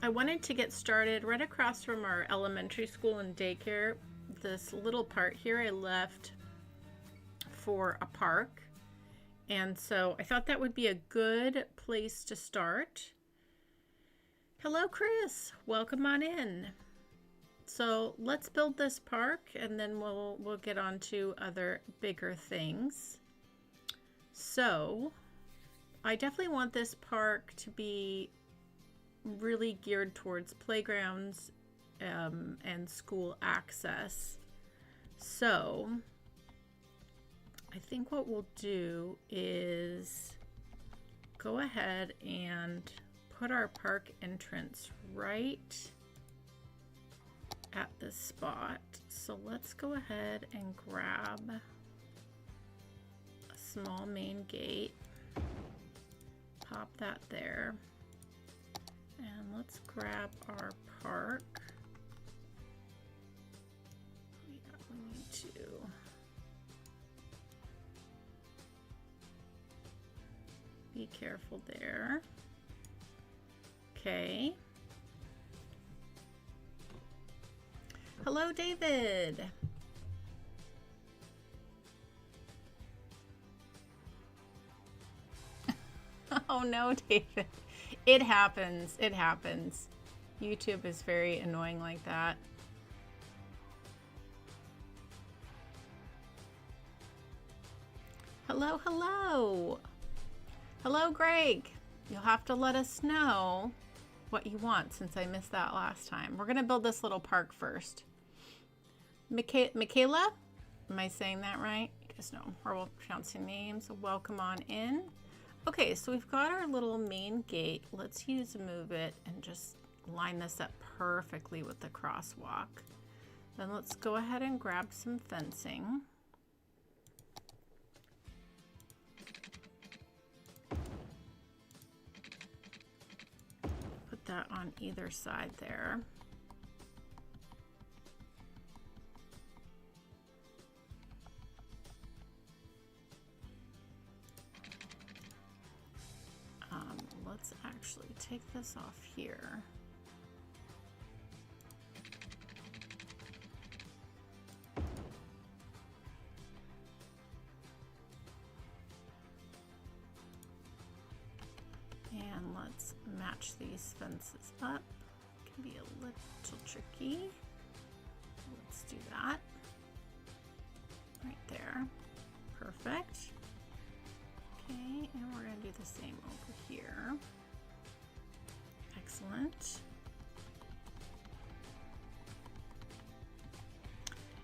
I wanted to get started right across from our elementary school and daycare. This little part here I left for a park. And so I thought that would be a good place to start. Hello, Chris. Welcome on in. So let's build this park and then we'll get on to other bigger things. So I definitely want this park to be really geared towards playgrounds and school access. So I think what we'll do is go ahead and put our park entrance right at this spot. So let's go ahead and grab a small main gate, pop that there, and let's grab our park. We need to be careful there. Okay. Hello, David. Oh no, David. It happens. It happens. YouTube is very annoying like that. Hello, hello. Hello, Greg. You'll have to let us know what you want since I missed that last time. We're going to build this little park first. Michaela? Am I saying that right? You guys know horrible pronouncing names. Welcome on in. Okay, so we've got our little main gate. Let's use Move It and just line this up perfectly with the crosswalk. Then let's go ahead and grab some fencing. Put that on either side there. Let's actually take this off here. And let's match these fences up. It can be a little tricky. Let's do that. Right there. Perfect. Okay, and we're going to do the same over here. Excellent.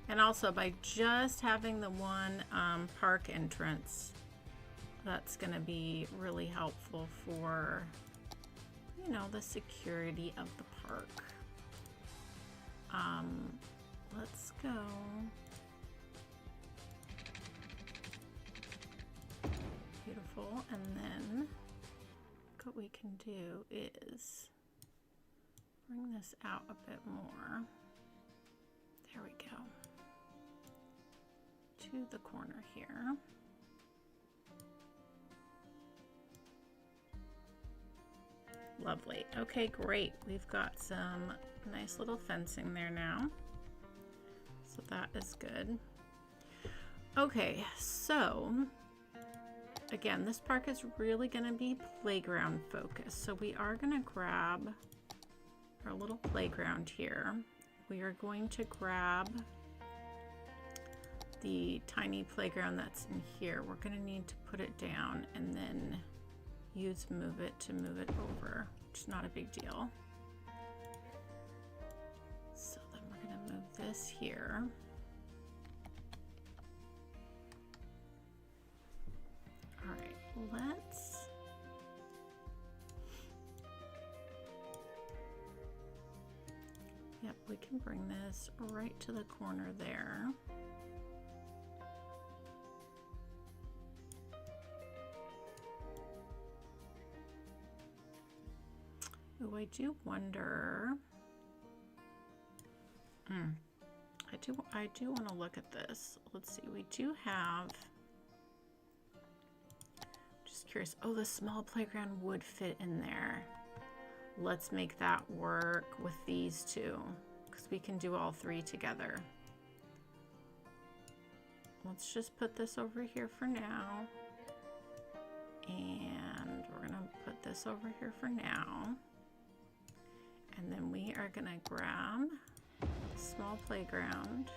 And also by just having the one park entrance, that's going to be really helpful for, you know, the security of the park. Let's go. Beautiful. And then what we can do is bring this out a bit more. There we go. To the corner here. Lovely. Okay, great. We've got some nice little fencing there now. So that is good. Okay, so again, this park is really going to be playground focused. So we are going to grab our little playground here. We are going to grab the tiny playground that's in here. We're going to need to put it down and then use Move It to move it over, which is not a big deal. So then we're going to move this here. All right, let's we can bring this right to the corner there. Oh, I do wonder. I do want to look at this. Let's see. We do have. Just curious. Oh, the small playground would fit in there. let's make that work with these two, because we can do all three together. Let's just put this over here for now. And we're gonna put this over here for now. And then we are gonna grab a small playground.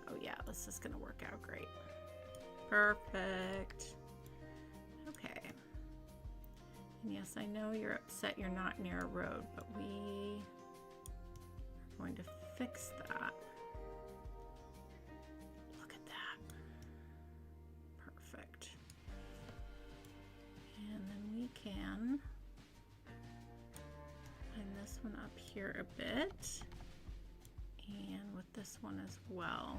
Oh yeah, this is gonna work out great. Perfect. Okay. And yes, I know you're upset you're not near a road, but we are going to fix that. Look at that. Perfect. And then we can line this one up here a bit, and with this one as well,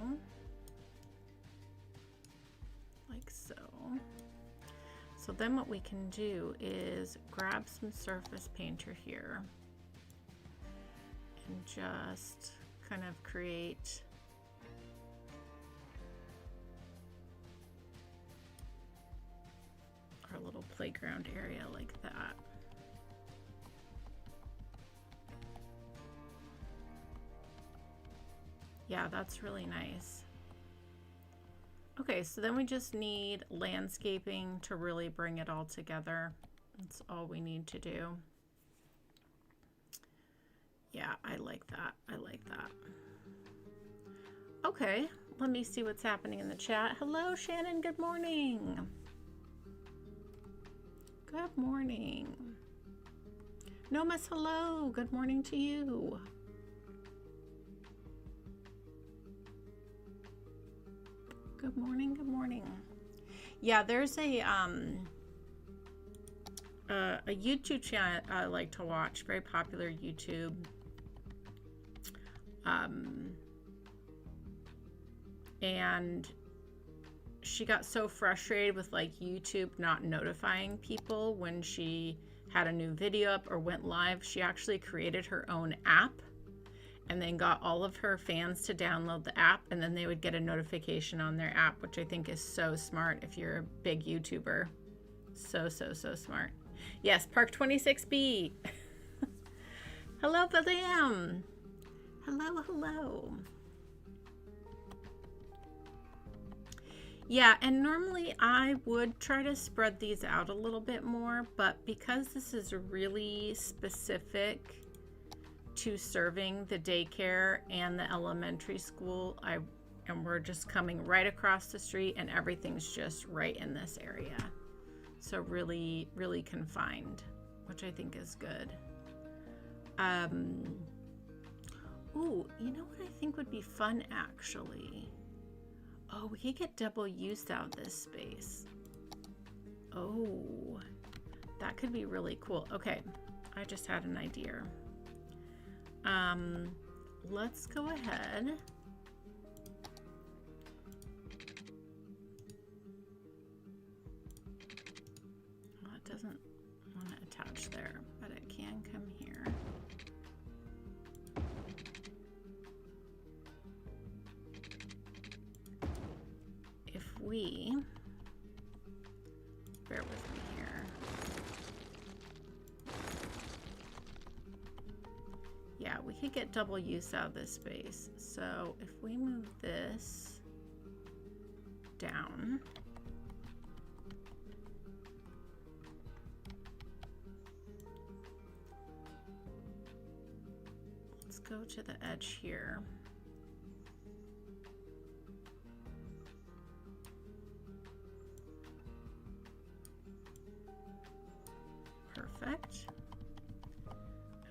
like so. So then what we can do is grab some surface painter here and just kind of create our little playground area like that. Yeah, that's really nice. Okay, so then we just need landscaping to really bring it all together. That's all we need to do. Yeah, I like that. I like that. Okay, let me see what's happening in the chat. Hello, Shannon. Good morning. Good morning. Nomas, hello. Good morning to you. Good morning, good morning. Yeah, there's a YouTube channel I like to watch, very popular YouTube. And she got so frustrated with like YouTube not notifying people when she had a new video up or went live. She actually created her own app and then got all of her fans to download the app, and then they would get a notification on their app, which I think is so smart if you're a big YouTuber. So smart. Yes, Park 26B. Hello, Pavilion. Hello, hello. Yeah, and normally I would try to spread these out a little bit more, but because this is really specific to serving the daycare and the elementary school, and we're just coming right across the street and everything's just right in this area. So really, really confined, which I think is good. Ooh, you know what I think would be fun actually? Oh, we could get double use out of this space. Oh, that could be really cool. Okay, I just had an idea. Let's go ahead. Well, it doesn't want to attach there, but it can come here. If we, bear with me here. Yeah, we could get double use out of this space. So if we move this down, let's go to the edge here. Perfect.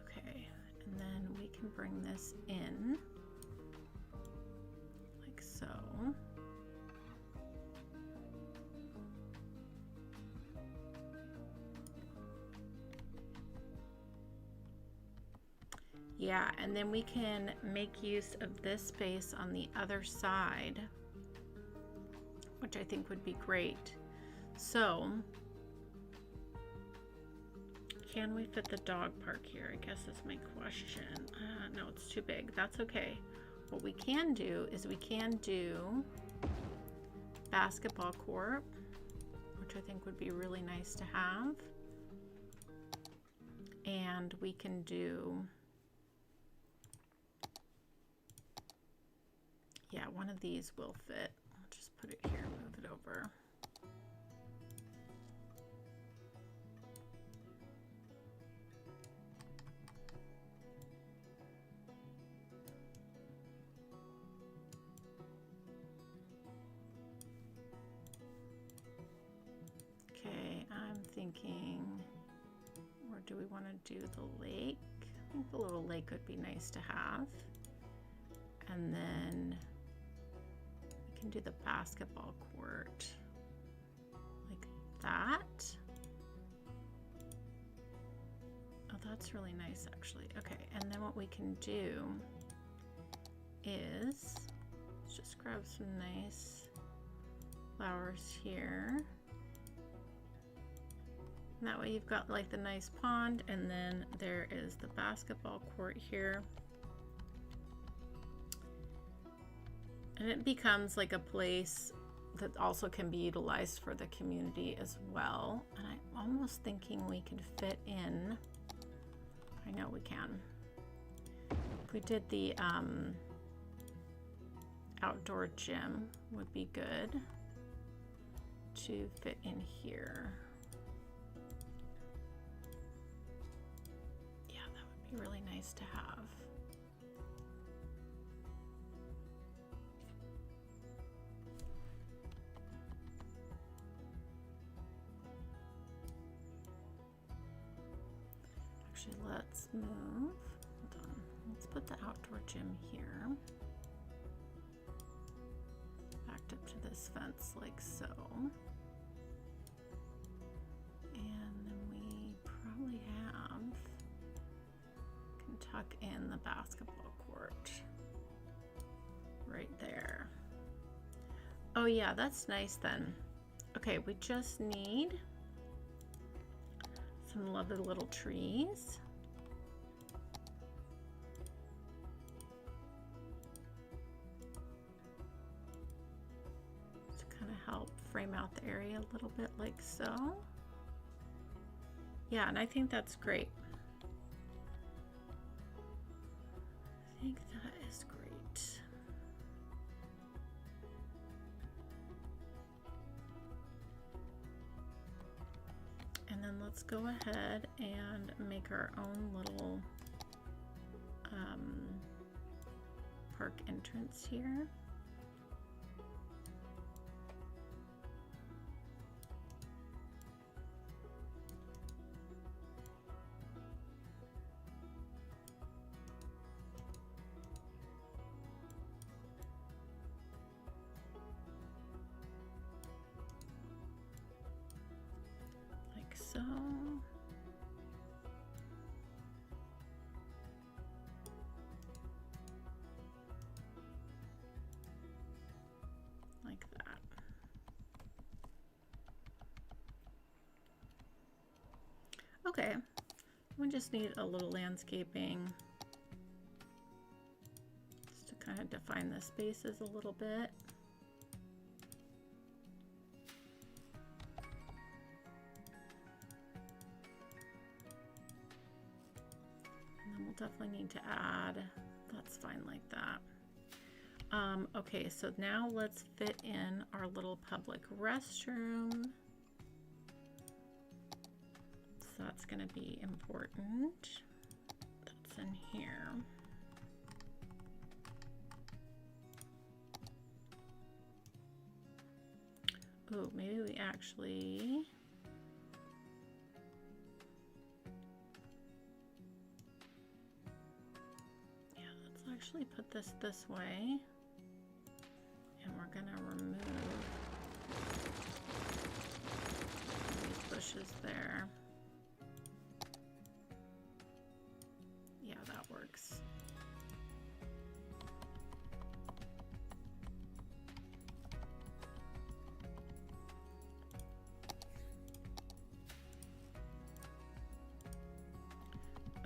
Okay, and then we can bring this in like so. Yeah, and then we can make use of this space on the other side, which I think would be great. So, can we fit the dog park here? I guess that's my question. No, it's too big. That's okay. What we can do is we can do basketball court, which I think would be really nice to have. And we can do, yeah, one of these will fit. I'll just put it here, move it over. Okay, I'm thinking, or do we want to do the lake? I think the little lake would be nice to have. And then we can do the basketball court like that. Oh, that's really nice actually. Okay, and then what we can do is, let's just grab some nice flowers here. And that way you've got like the nice pond, and then there is the basketball court here. And it becomes like a place that also can be utilized for the community as well. And I'm almost thinking we could fit in, I know we can. If we did the outdoor gym would be good to fit in here. Yeah, that would be really nice to have. Actually, let's move. Hold on. Let's put the outdoor gym here. Backed up to this fence like so. And then we probably can tuck in the basketball court right there. Oh yeah, that's nice then. Okay, we just need some lovely little trees. To kind of help frame out the area a little bit like so. Yeah, and I think that's great. I think that is great. And then let's go ahead and make our own little park entrance here. Like so. Like that. Okay, we just need a little landscaping just to kind of define the spaces a little bit. And then we'll definitely need to add, that's fine like that. Okay, so now let's fit in our little public restroom. So that's going to be important. That's in here. Oh, maybe we actually... Yeah, let's actually put this way. And we're going to remove these bushes there. Yeah, that works.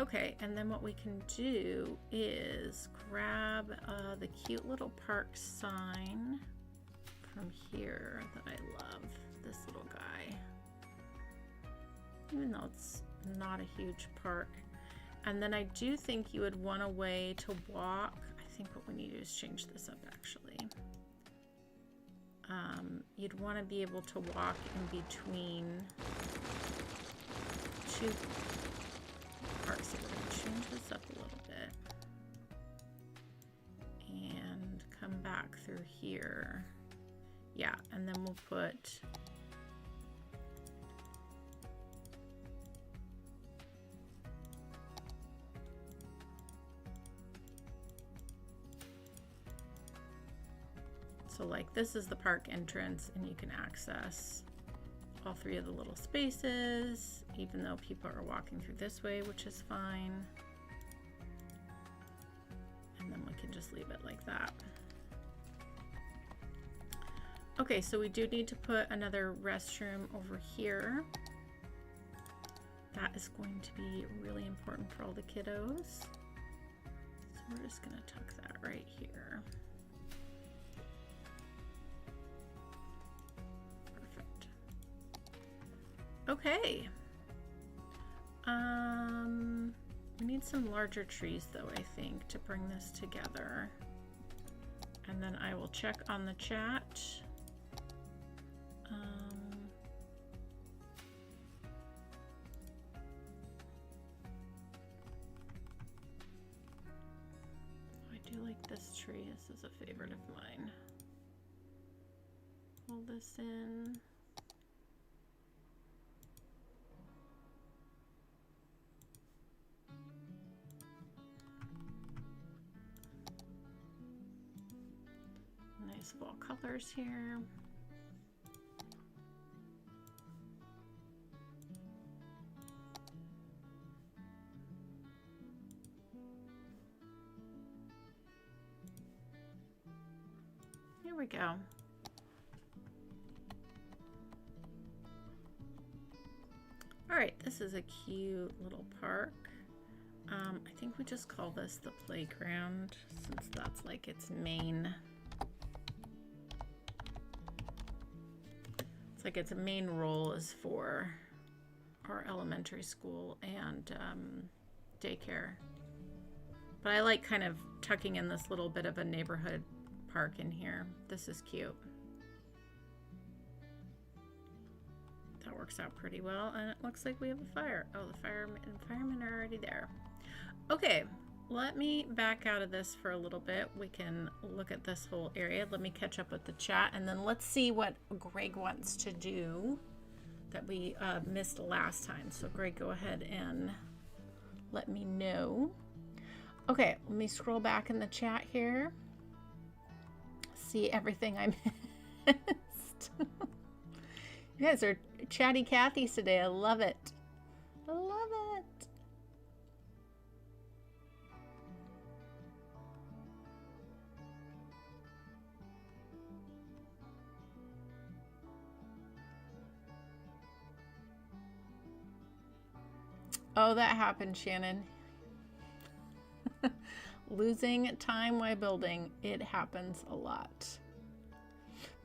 Okay, and then what we can do is grab the cute little park sign from here that I love, this little guy. Even though it's not a huge park. And then I do think you would want a way to walk. I think what we need to do is change this up actually. You'd want to be able to walk in between two parks. So we're going to change this up a little bit and come back through here. Yeah, and then we'll put so like this is the park entrance, and you can access all three of the little spaces, even though people are walking through this way, which is fine. And then we can just leave it like that. Okay, so we do need to put another restroom over here. That is going to be really important for all the kiddos. So we're just gonna tuck that right here. Perfect. Okay. We need some larger trees though, I think, to bring this together. And then I will check on the chat. I do like this tree. This is a favorite of mine. Pull this in. Nice fall colors here. Here we go. All right, this is a cute little park. I think we just call this the playground since that's like its main. It's like its main role is for our elementary school and daycare. But I like kind of tucking in this little bit of a neighborhood park in here. This is cute. That works out pretty well, and it looks like we have a fire. Oh, the firemen are already there. Okay, let me back out of this for a little bit. We can look at this whole area. Let me catch up with the chat, and then let's see what Greg wants to do that we missed last time. So Greg, go ahead and let me know. Okay, let me scroll back in the chat here. See everything I missed. You guys are chatty Cathy's today. I love it. I love it. Oh, that happened, Shannon. Losing time while building. It happens a lot.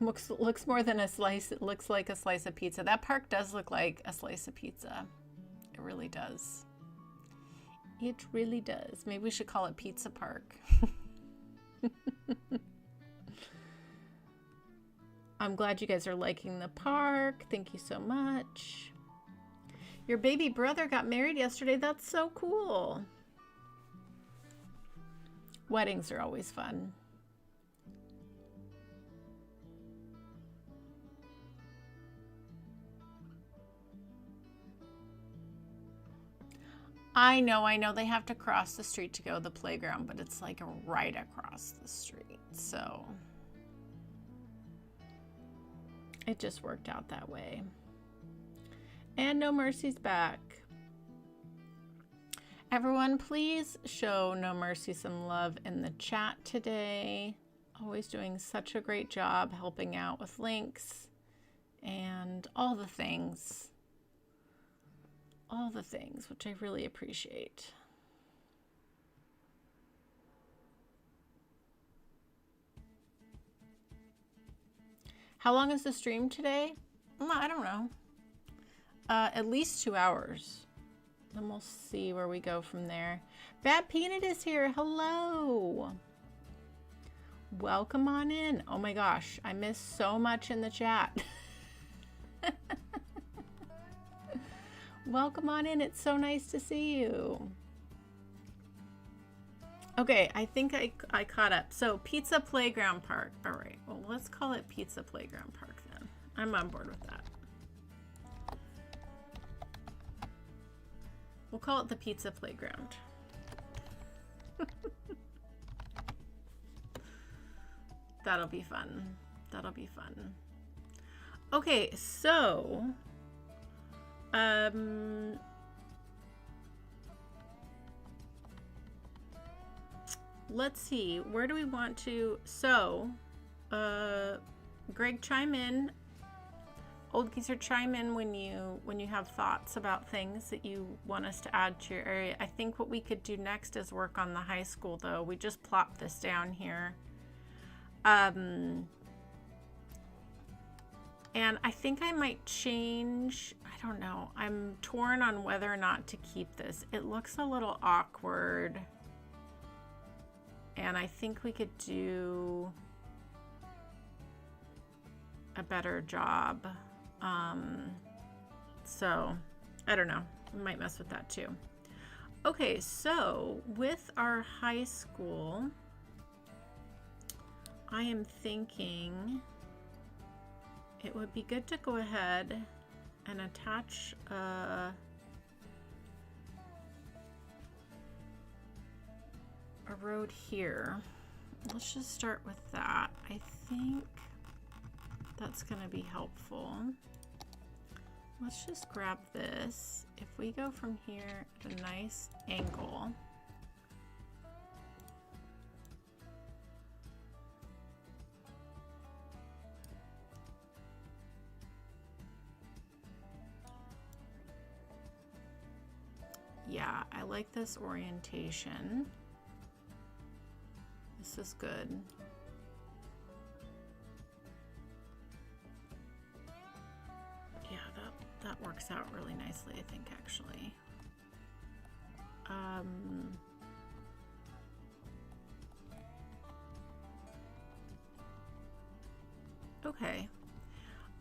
Looks more than a slice. It looks like a slice of pizza. That park does look like a slice of pizza. It really does. It really does. Maybe we should call it Pizza Park. I'm glad you guys are liking the park. Thank you so much. Your baby brother got married yesterday. That's so cool. Weddings are always fun. I know they have to cross the street to go to the playground, but it's like right across the street, so it just worked out that way. And No Mercy's back. Everyone, please show No Mercy some love in the chat today. Always doing such a great job helping out with links and all the things. All the things, which I really appreciate. How long is the stream today? I don't know. At least 2 hours. Then we'll see where we go from there. Bad Peanut is here. Hello. Welcome on in. Oh my gosh, I missed so much in the chat. Welcome on in. It's so nice to see you. Okay, I think I caught up. So Pizza Playground Park. All right, well, let's call it Pizza Playground Park then. I'm on board with that. We'll call it the Pizza Playground. That'll be fun. That'll be fun. Okay, so let's see, where do we want to? So Greg, chime in. Old Geezer, chime in when you have thoughts about things that you want us to add to your area. I think what we could do next is work on the high school, though. We just plopped this down here. And I think I might change, I don't know. I'm torn on whether or not to keep this. It looks a little awkward. And I think we could do a better job. So I don't know, we might mess with that too. Okay, so with our high school, I am thinking it would be good to go ahead and attach a road here. Let's just start with that. I think that's going to be helpful. Let's just grab this. If we go from here at a nice angle, yeah, I like this orientation. This is good. That works out really nicely, I think, actually. Okay.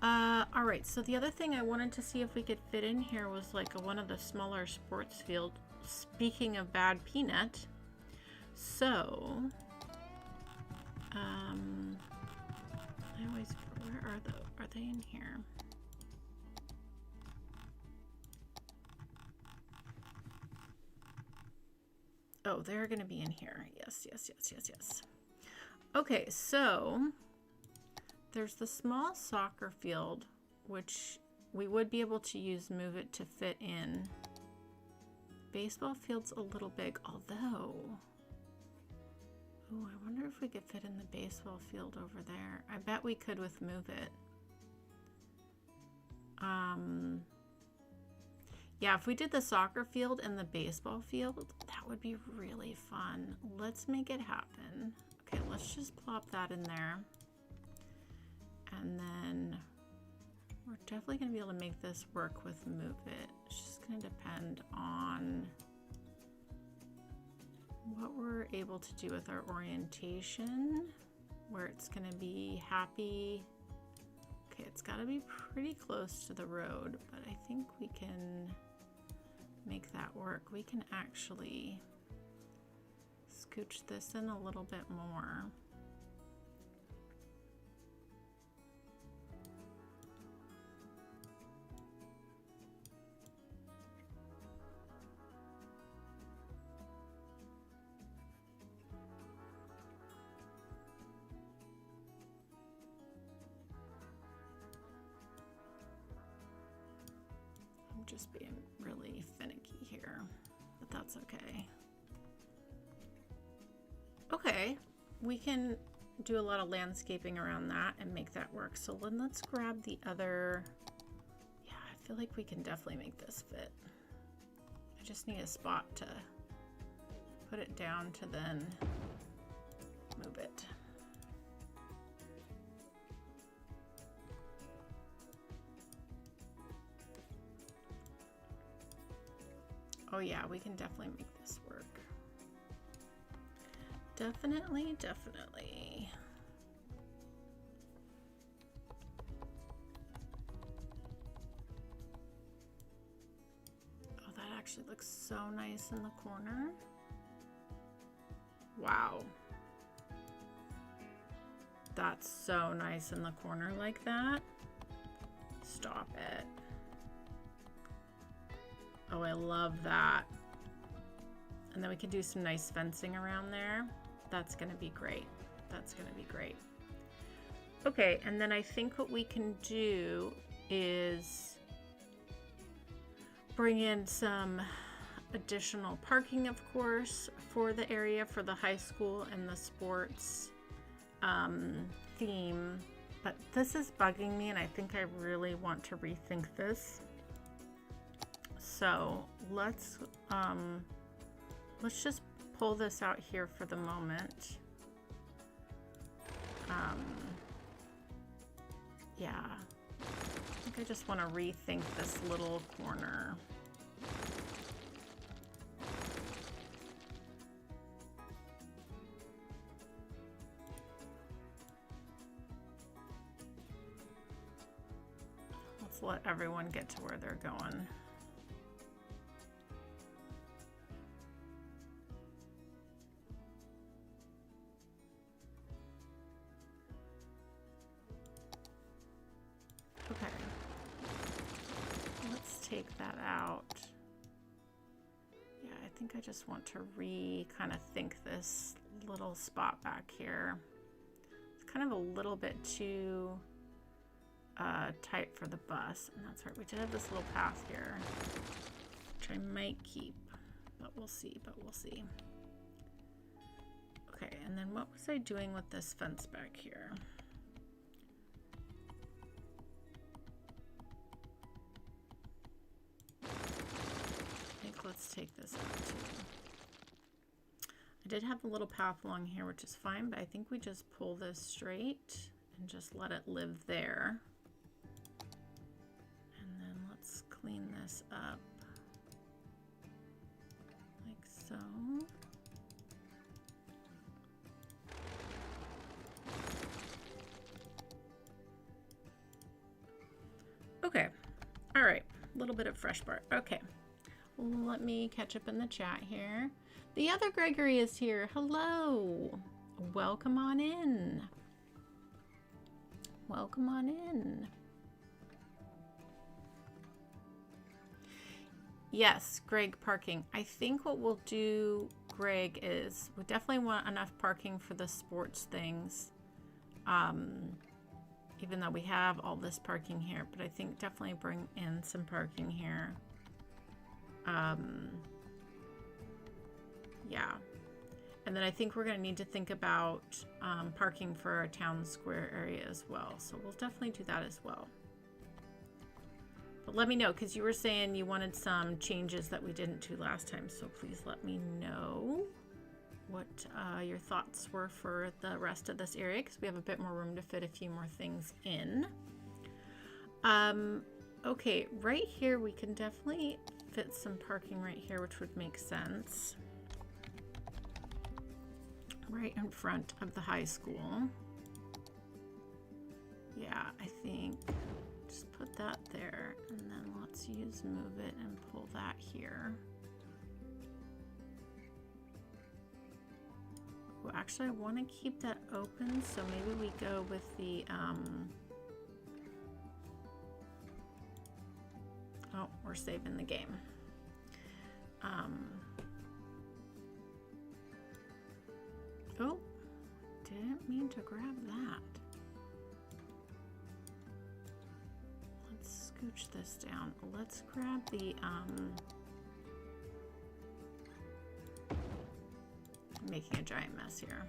All right, so the other thing I wanted to see if we could fit in here was like one of the smaller sports field. Speaking of Bad Peanut, so I always, where are they in here? Oh, they're going to be in here. Yes, yes, yes, yes, yes. Okay, so there's the small soccer field, which we would be able to use Move It to fit in. Baseball field's a little big, although, oh, I wonder if we could fit in the baseball field over there. I bet we could with Move It. Yeah, if we did the soccer field and the baseball field, that would be really fun. Let's make it happen. Okay, let's just plop that in there. And then we're definitely going to be able to make this work with Move It. It's just going to depend on what we're able to do with our orientation, where it's going to be happy. Okay, it's got to be pretty close to the road, but I think we can make that work. We can actually scooch this in a little bit more. Just being really finicky here, but that's okay. Okay, we can do a lot of landscaping around that and make that work. So then let's grab the other. Yeah, I feel like we can definitely make this fit. I just need a spot to put it down to then move it. Oh yeah, we can definitely make this work. Definitely, definitely. Oh, that actually looks so nice in the corner. Wow. That's so nice in the corner like that. Stop it. Oh, I love that. And then we can do some nice fencing around there. That's gonna be great. That's gonna be great. Okay, and then I think what we can do is bring in some additional parking, of course, for the area for the high school and the sports theme. But this is bugging me, and I think I really want to rethink this. So let's just pull this out here for the moment. Yeah, I think I just want to rethink this little corner. Let's let everyone get to where they're going. Okay, let's take that out. Yeah, I think I just want to kind of think this little spot back here. It's kind of a little bit too tight for the bus, and that's right. We did have this little path here, which I might keep, but we'll see, Okay, and then what was I doing with this fence back here? I think let's take this out too. I did have a little path along here, which is fine, but I think we just pull this straight and just let it live there. And then let's clean this up like so. Okay, all right, a little bit of fresh bark. Okay, let me catch up in the chat here. The other Gregory is here. Hello, welcome on in. Welcome on in. Yes, Greg, parking. I think what we'll do, Greg, is we definitely want enough parking for the sports things. Even though we have all this parking here, but I think definitely bring in some parking here. Yeah. And then I think we're going to need to think about parking for our town square area as well. So we'll definitely do that as well. But let me know, because you were saying you wanted some changes that we didn't do last time. So please let me know what your thoughts were for the rest of this area, because we have a bit more room to fit a few more things in. Okay, right here we can definitely fit some parking right here, which would make sense. Right in front of the high school. Yeah, I think just put that there, and then let's move it and pull that here. Well, actually, I want to keep that open, so maybe we go with the, oh, we're saving the game. Oh, didn't mean to grab that. Let's scooch this down. Let's grab the, making a giant mess here.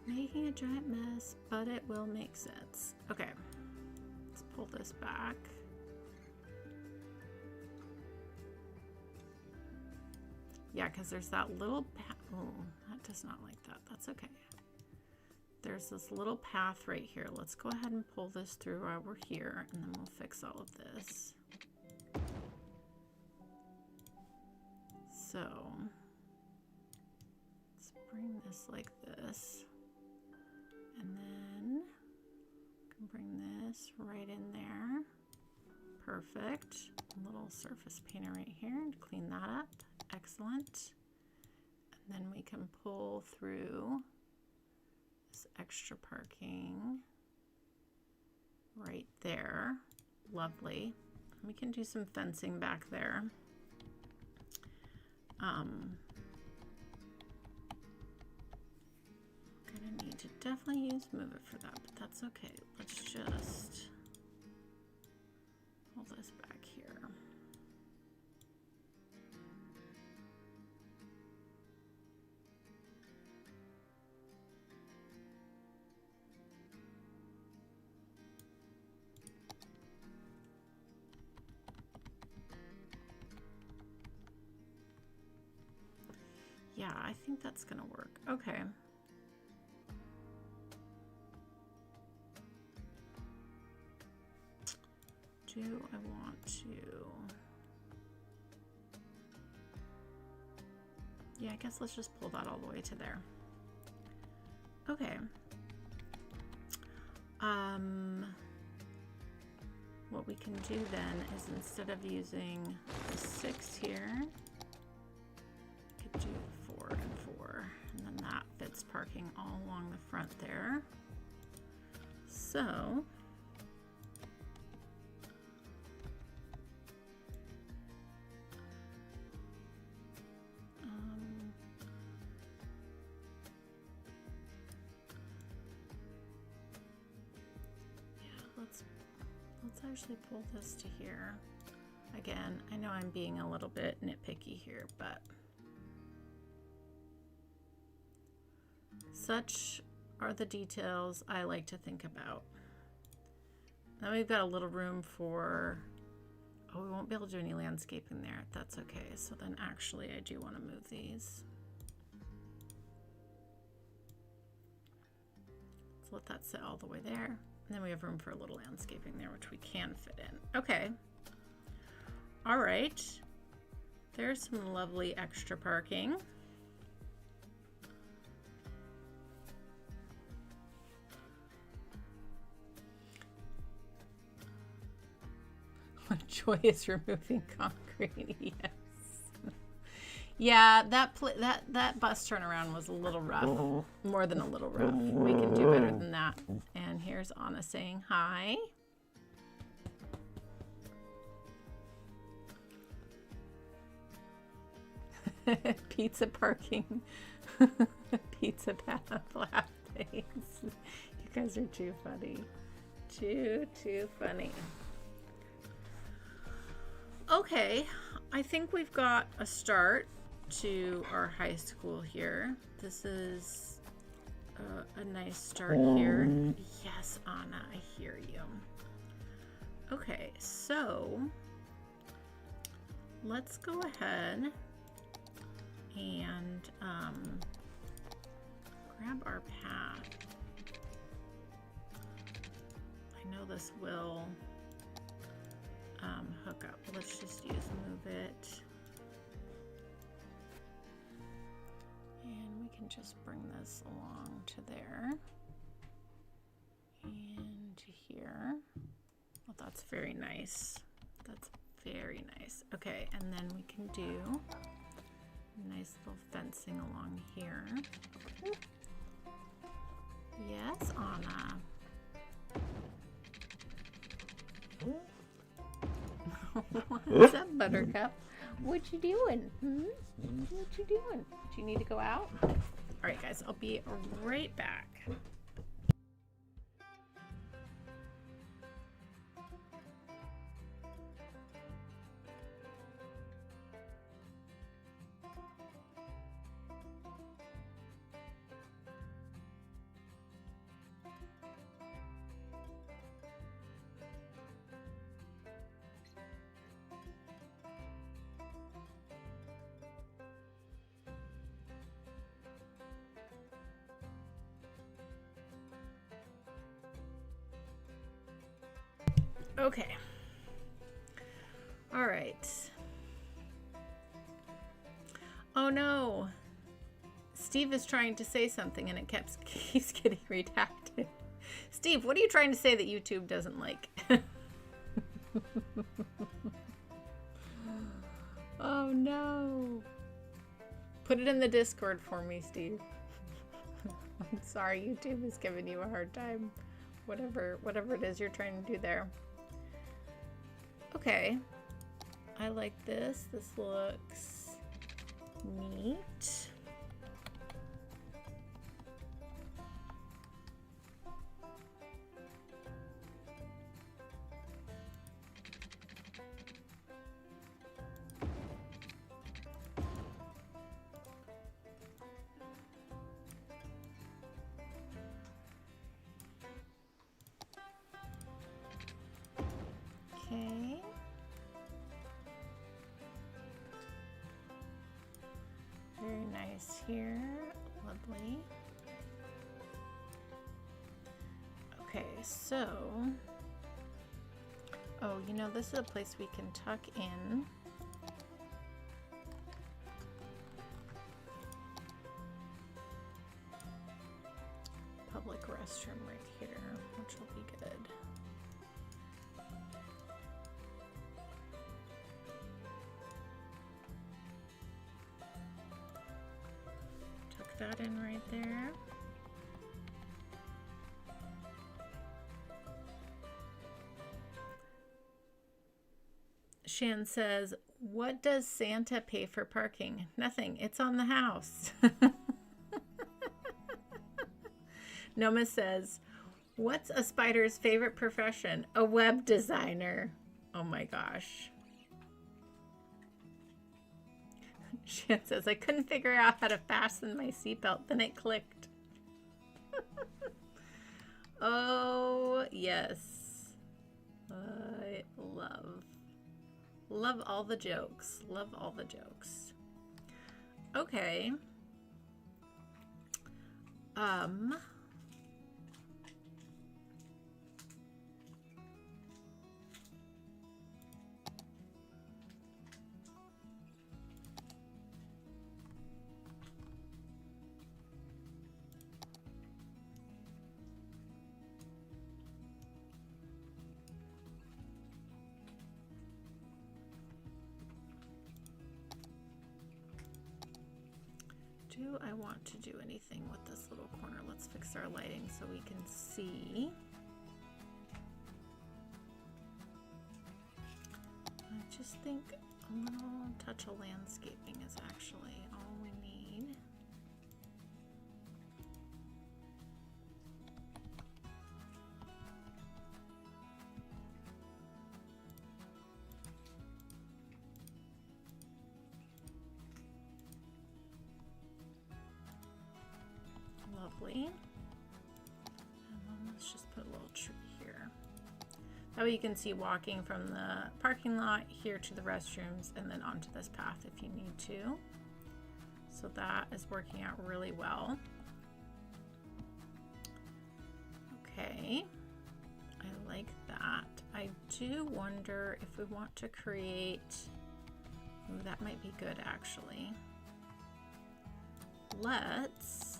Making a giant mess, but it will make sense. Okay, let's pull this back. Yeah, because there's that little path. Oh, that does not like that. That's okay. There's this little path right here. Let's go ahead and pull this through while we're here, and then we'll fix all of this. So let's bring this like this, and then can bring this right in there. Perfect. A little surface painter right here to clean that up. Excellent. And then we can pull through this extra parking right there. Lovely. We can do some fencing back there. Gonna need to definitely use Move It for that, but that's okay. Let's just pull this back here. Yeah, I think that's gonna work. Okay. Do I want to? Yeah, I guess let's just pull that all the way to there. Okay. What we can do then is, instead of using the 6 here, we could do 4 and 4, and then that fits parking all along the front there. So let's actually pull this to here. Again, I know I'm being a little bit nitpicky here, but such are the details I like to think about. Now we've got a little room for, oh, we won't be able to do any landscaping there. That's okay. So then actually I do want to move these. Let's let that sit all the way there. And then we have room for a little landscaping there, which we can fit in. Okay. All right. There's some lovely extra parking. What joy is removing concrete? Yes. Yeah, that bus turnaround was a little rough. More than a little rough. We can do better than that. And here's Anna saying hi. Pizza parking. Pizza path laugh days. You guys are too funny. Too funny. Okay, I think we've got a start to our high school here. This is a nice start here. Yes, Anna, I hear you. Okay, so let's go ahead and grab our path. I know this will hook up. Let's just use Move It. And we can just bring this along to there and to here. Well, that's very nice. That's very nice. Okay, and then we can do a nice little fencing along here. Yes, Anna. What's up, Buttercup? What you doing? What you doing? Do you need to go out? All right, guys, I'll be right back. Okay. All right. Oh no. Steve is trying to say something and it keeps getting redacted. Steve, what are you trying to say that YouTube doesn't like? Oh no. Put it in the Discord for me, Steve. I'm sorry, YouTube is giving you a hard time. Whatever it is you're trying to do there. Okay. I like this. This looks neat. Okay. Very nice here. Lovely. Okay, so... Oh, you know, this is a place we can tuck in. Public restroom right here, which will be good. Tuck that in right there. Shan says, what does Santa pay for parking? Nothing. It's on the house. Noma says, what's a spider's favorite profession? A web designer. Oh my gosh. Shan says, I couldn't figure out how to fasten my seatbelt. Then it clicked. Oh, yes. I love all the jokes. Love all the jokes. Okay. Do I want to do anything with this little corner? Let's fix our lighting so we can see. I just think a little touch of landscaping is actually all we need. Lovely. And then let's just put a little tree here. That way you can see walking from the parking lot here to the restrooms and then onto this path if you need to. So that is working out really well. Okay, I like that. I do wonder if we want to create, ooh, that might be good actually. Let's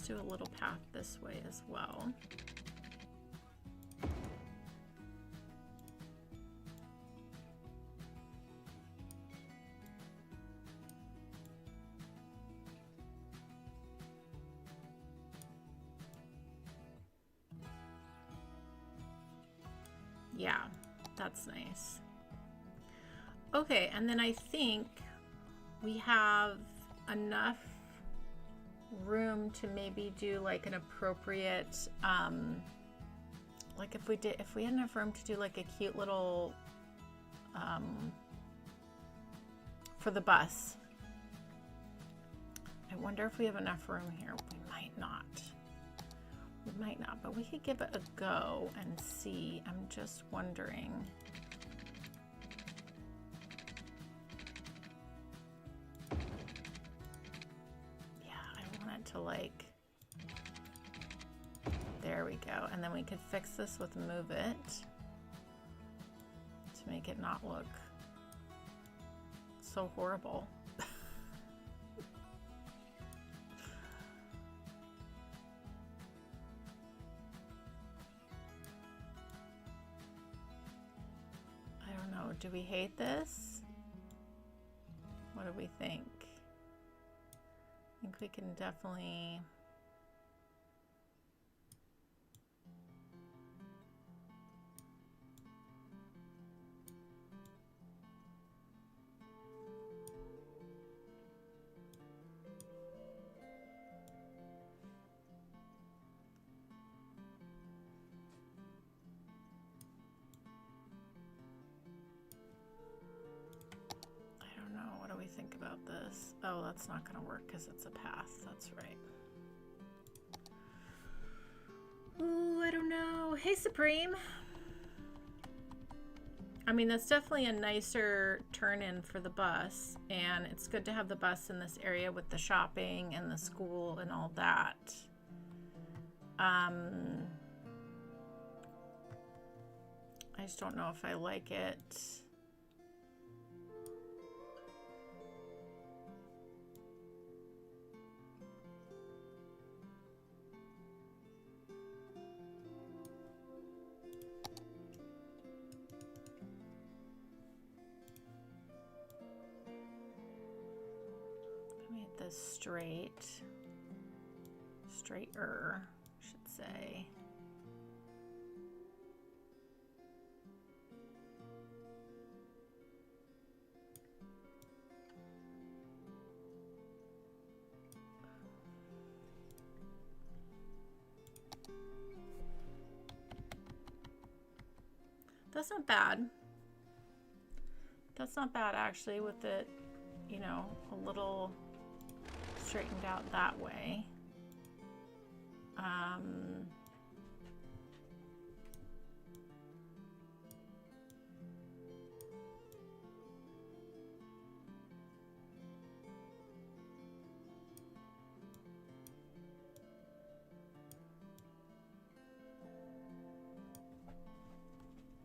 do a little path this way as well. Yeah, that's nice. Okay, and then I think we have enough room to maybe do like an appropriate like if we had enough room to do like a cute little for the bus. I wonder if we have enough room here. We might not, but we could give it a go and see. I'm just wondering. To like, there we go, and And then we could fix this with move it to make it not look so horrible. I don't know. Do we hate this? What do we think? I think we can definitely... think about this. Oh, that's not going to work because it's a path. That's right. Ooh, I don't know. Hey, Supreme. I mean, that's definitely a nicer turn-in for the bus, and it's good to have the bus in this area with the shopping and the school and all that. I just don't know if I like it. Straighter, I should say. That's not bad. That's not bad actually, with it, you know, a little straightened out that way.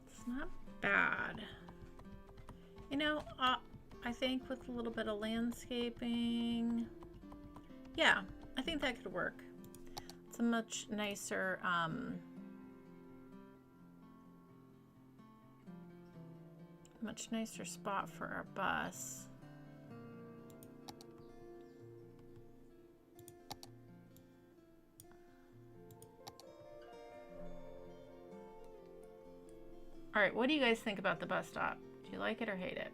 It's not bad. You know, I think with a little bit of landscaping, yeah, I think that could work. It's a much nicer, spot for our bus. All right, what do you guys think about the bus stop? Do you like it or hate it?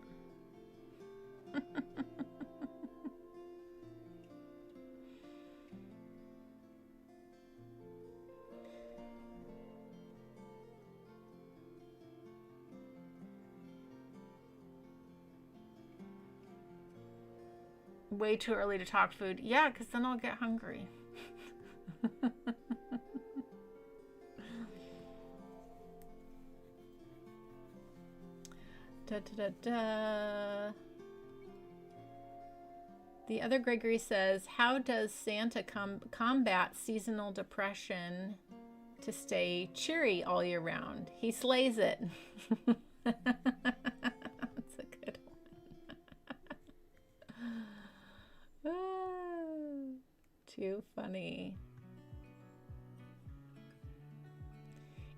Way too early to talk food. Yeah, because then I'll get hungry. Da, da, da, da. The other Gregory says, how does Santa combat seasonal depression to stay cheery all year round? He slays it. That's a good one. Too funny.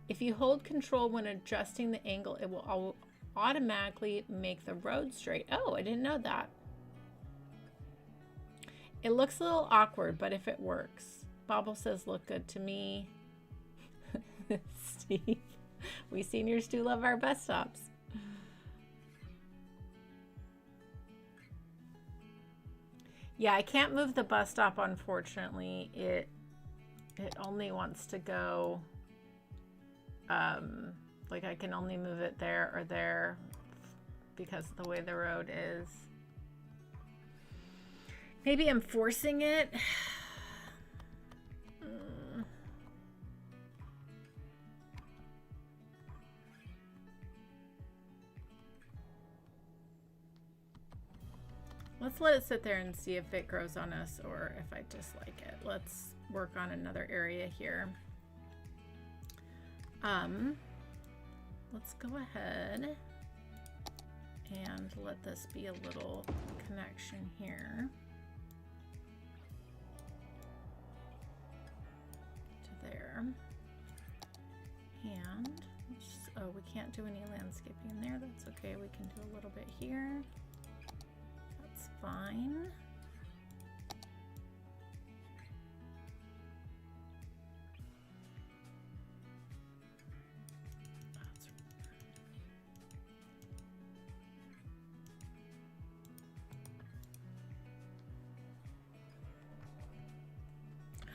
If you hold control when adjusting the angle, it will automatically make the road straight. Oh, I didn't know that. It looks a little awkward, but if it works. Bobble says, look good to me. Steve, we seniors do love our bus stops. Yeah, I can't move the bus stop, unfortunately. It only wants to go, like I can only move it there or there because of the way the road is. Maybe I'm forcing it. Let's let it sit there and see if it grows on us or if I dislike it. Let's work on another area here. Let's go ahead and let this be a little connection here to there. And oh, we can't do any landscaping in there. That's okay. We can do a little bit here. That's fine.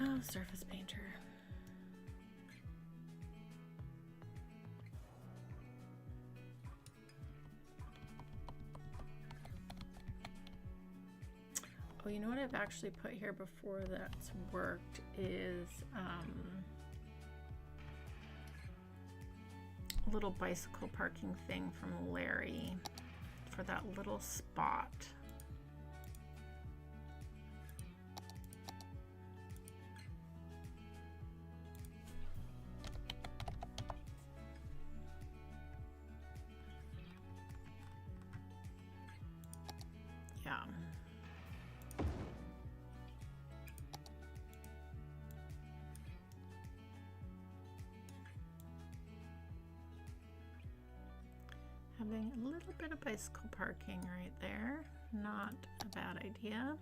Oh, surface painter. Oh, you know what I've actually put here before that's worked is a little bicycle parking thing from Larry for that little spot. Yeah. Having a little bit of bicycle parking right there, not a bad idea.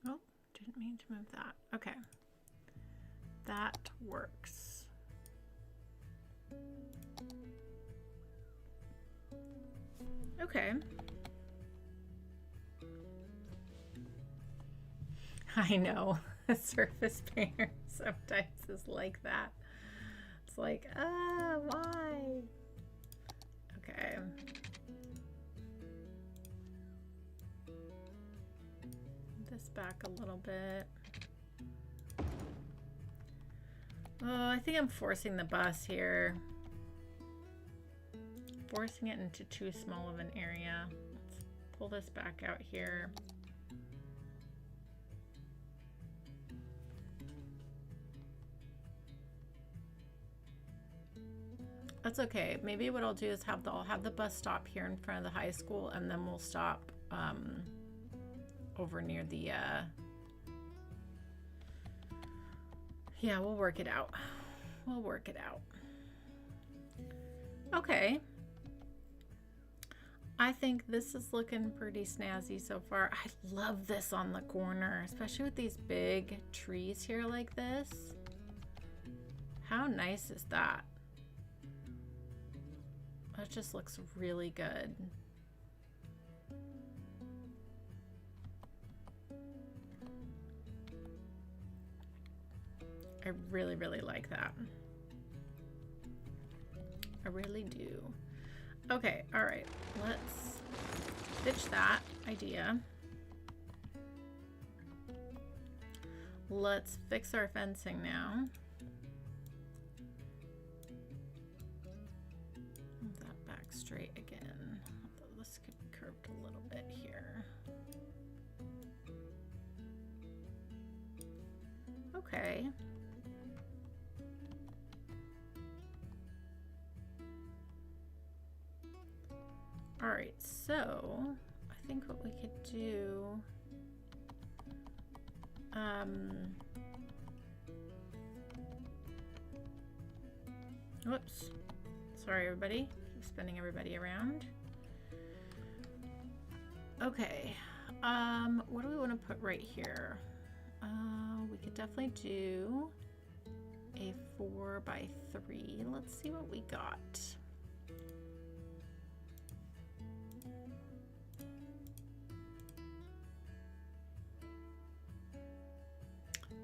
Oh, didn't mean to move that. Okay, that works. Okay. I know. A surface painter sometimes is like that. It's like, why? Okay. This back a little bit. Oh, I think I'm forcing the bus here. Forcing it into too small of an area. Let's pull this back out here. That's okay. Maybe what I'll do is I'll have the bus stop here in front of the high school, and then we'll stop over near the yeah, we'll work it out. We'll work it out. Okay. I think this is looking pretty snazzy so far. I love this on the corner, especially with these big trees here like this. How nice is that? That just looks really good. I really, really like that. I really do. Okay, all right, let's ditch that idea. Let's fix our fencing now. Move that back straight again. Although this could be curved a little bit here. Okay. All right, so I think what we could do, whoops, sorry everybody, keep spinning everybody around. Okay, what do we want to put right here? We could definitely do a 4x3. Let's see what we got.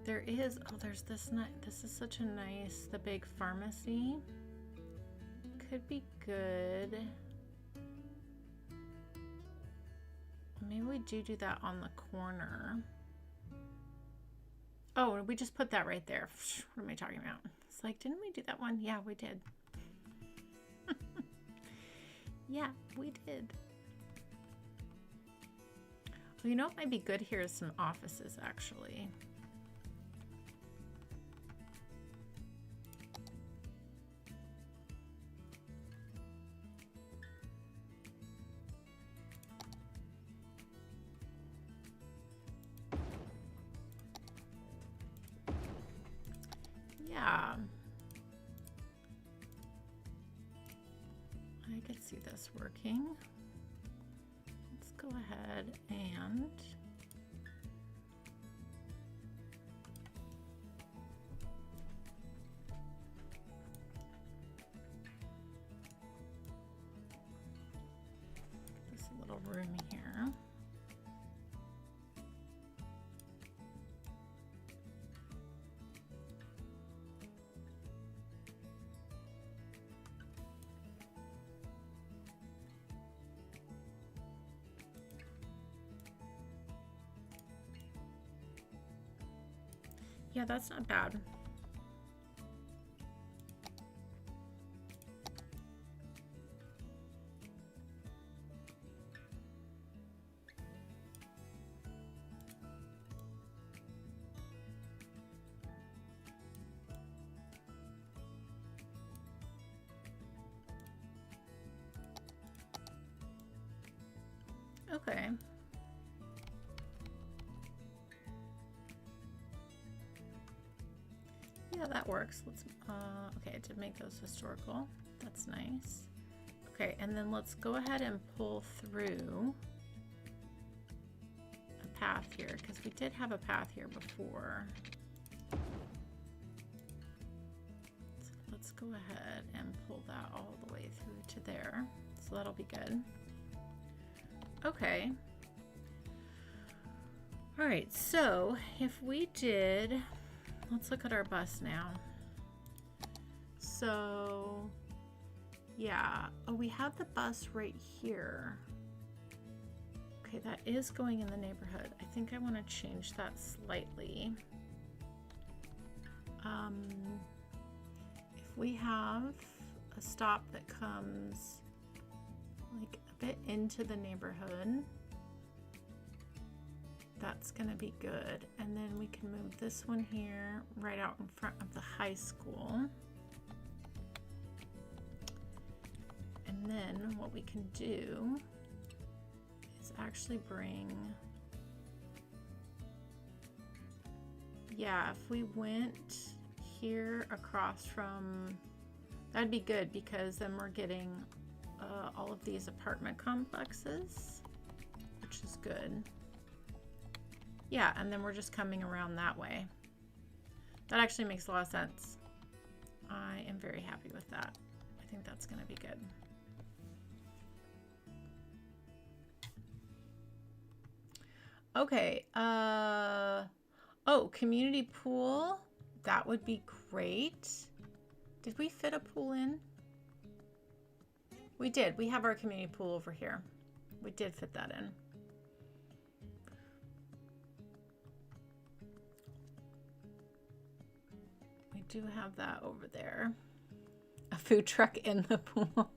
There is, oh, there's this, this is such a nice, the big pharmacy. Could be good. Maybe we do that on the corner. Oh, we just put that right there. What am I talking about? It's like, didn't we do that one? Yeah, we did. Yeah, we did. Well, you know what might be good here is some offices, actually. Yeah. I could see this working. Let's go ahead and this little room here. Yeah, that's not bad. Okay. Yeah, that works. Let's okay, to make those historical. That's nice. Okay, and then let's go ahead and pull through a path here, because we did have a path here before. So let's go ahead and pull that all the way through to there. So that'll be good. Okay. All right, so if we did, let's look at our bus now. So, yeah. Oh, we have the bus right here. Okay, that is going in the neighborhood. I think I want to change that slightly. If we have a stop that comes like a bit into the neighborhood, that's gonna be good. And then we can move this one here right out in front of the high school. And then what we can do is actually bring, yeah, if we went here across from, that'd be good, because then we're getting all of these apartment complexes, which is good. Yeah, and then we're just coming around that way. That actually makes a lot of sense. I am very happy with that. I think that's gonna be good. Okay, oh, community pool. That would be great. Did we fit a pool in? We did. We have our community pool over here. We did fit that in. We do have that over there. A food truck in the pool.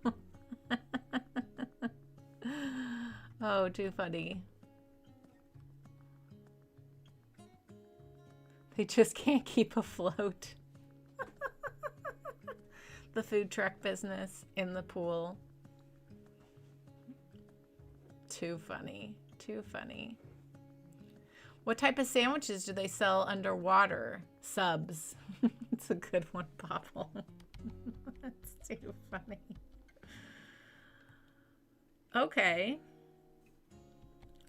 Oh, too funny. They just can't keep afloat. The food truck business in the pool. Too funny. Too funny. What type of sandwiches do they sell underwater? Subs. It's a good one, Popple. That's too funny. Okay.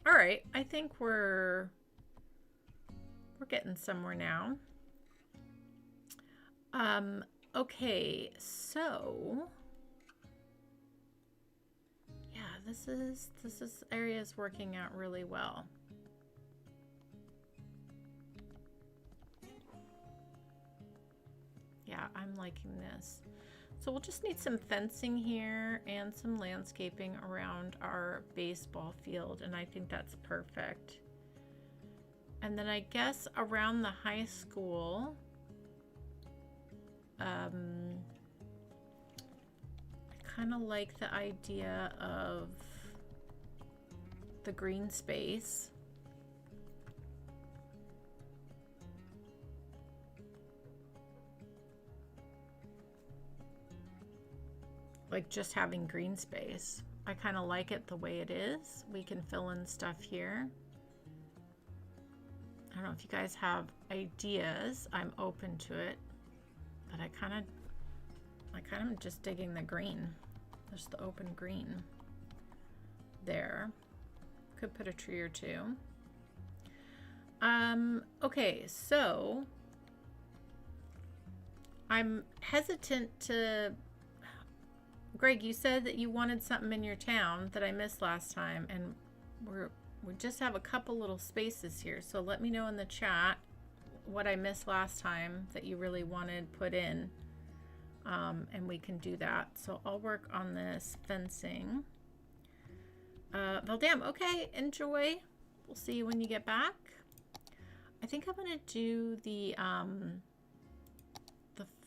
All right. I think we're getting somewhere now. Okay, so yeah, this area is working out really well. Yeah, I'm liking this. So we'll just need some fencing here and some landscaping around our baseball field, and I think that's perfect. And then I guess around the high school, I kind of like the idea of the green space. like just having green space. I kind of like it the way it is. We can fill in stuff here. I don't know if you guys have ideas. I'm open to it, but I kind of am just digging the green. Just the open green there. Could put a tree or two. Okay, so I'm hesitant to... Greg, you said that you wanted something in your town that I missed last time, and we just have a couple little spaces here, so let me know in the chat what I missed last time that you really wanted put in, and we can do that. So I'll work on this fencing. Valdam, okay, enjoy. We'll see you when you get back. I think I'm gonna do the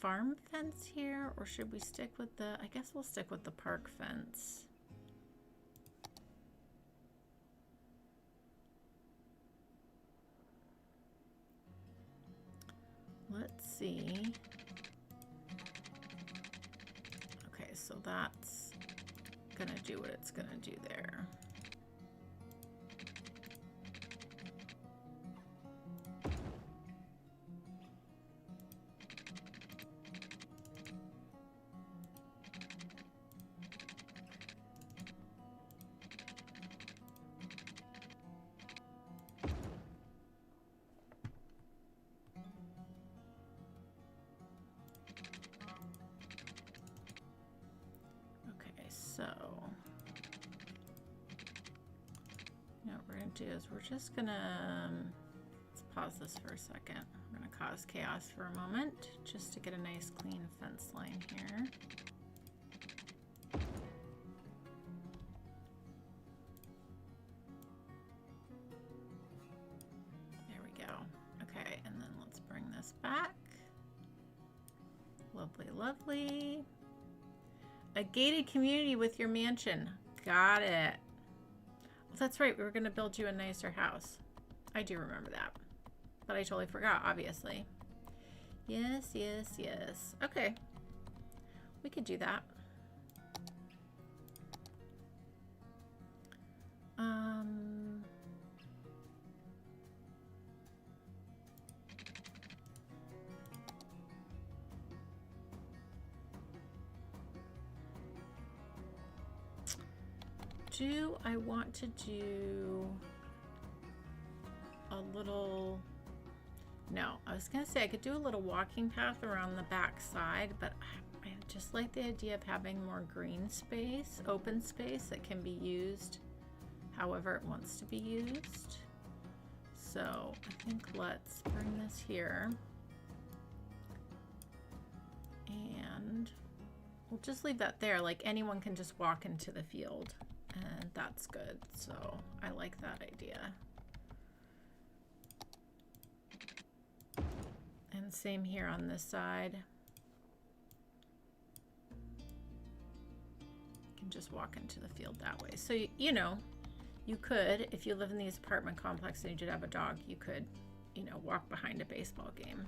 farm fence here, or should we stick with the, I guess we'll stick with the park fence. Let's see. Okay, so that's gonna do what it's gonna do there. So, you know what we're going to do is we're just going to, let's pause this for a second. We're going to cause chaos for a moment just to get a nice clean fence line here. There we go. Okay, and then let's bring this back. Lovely, lovely. A gated community with your mansion. Got it. Well, that's right. We were going to build you a nicer house. I do remember that. But I totally forgot, obviously. Yes, yes, yes. Okay. We could do that. Do I want to do a little... No, I was going to say I could do a little walking path around the back side, but I just like the idea of having more green space, open space that can be used however it wants to be used. So I think let's bring this here. And we'll just leave that there. Like anyone can just walk into the field. And that's good, so I like that idea. And same here on this side. You can just walk into the field that way. So, you know, you could, if you live in these apartment complexes and you did have a dog, you could, you know, walk behind a baseball game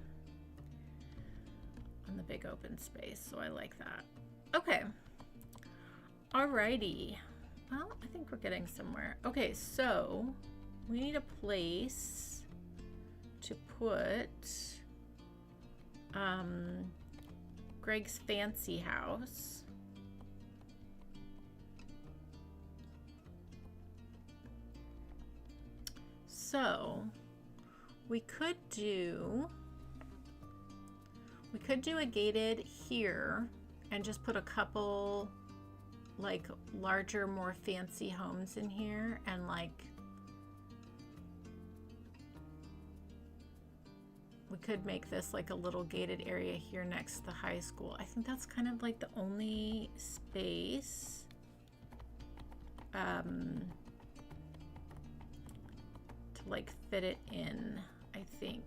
on the big open space. So I like that. Okay. Alrighty. Well, I think we're getting somewhere. Okay, so we need a place to put Greg's fancy house. So we could do a gated here and just put a couple like larger, more fancy homes in here, and like we could make this like a little gated area here next to the high school. I think that's kind of like the only space to like fit it in, I think.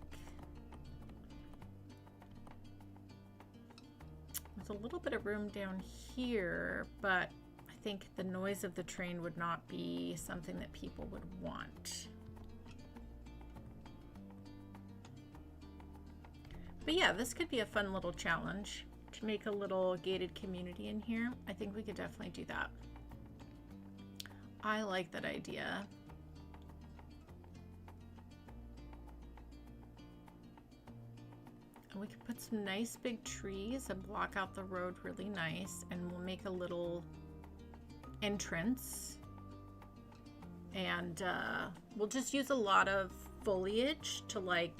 There's a little bit of room down here, but I think the noise of the train would not be something that people would want. But yeah, this could be a fun little challenge. to make a little gated community in here, I think we could definitely do that. I like that idea. And we could put some nice big trees and block out the road really nice, and we'll make a little entrance. And we'll just use a lot of foliage to like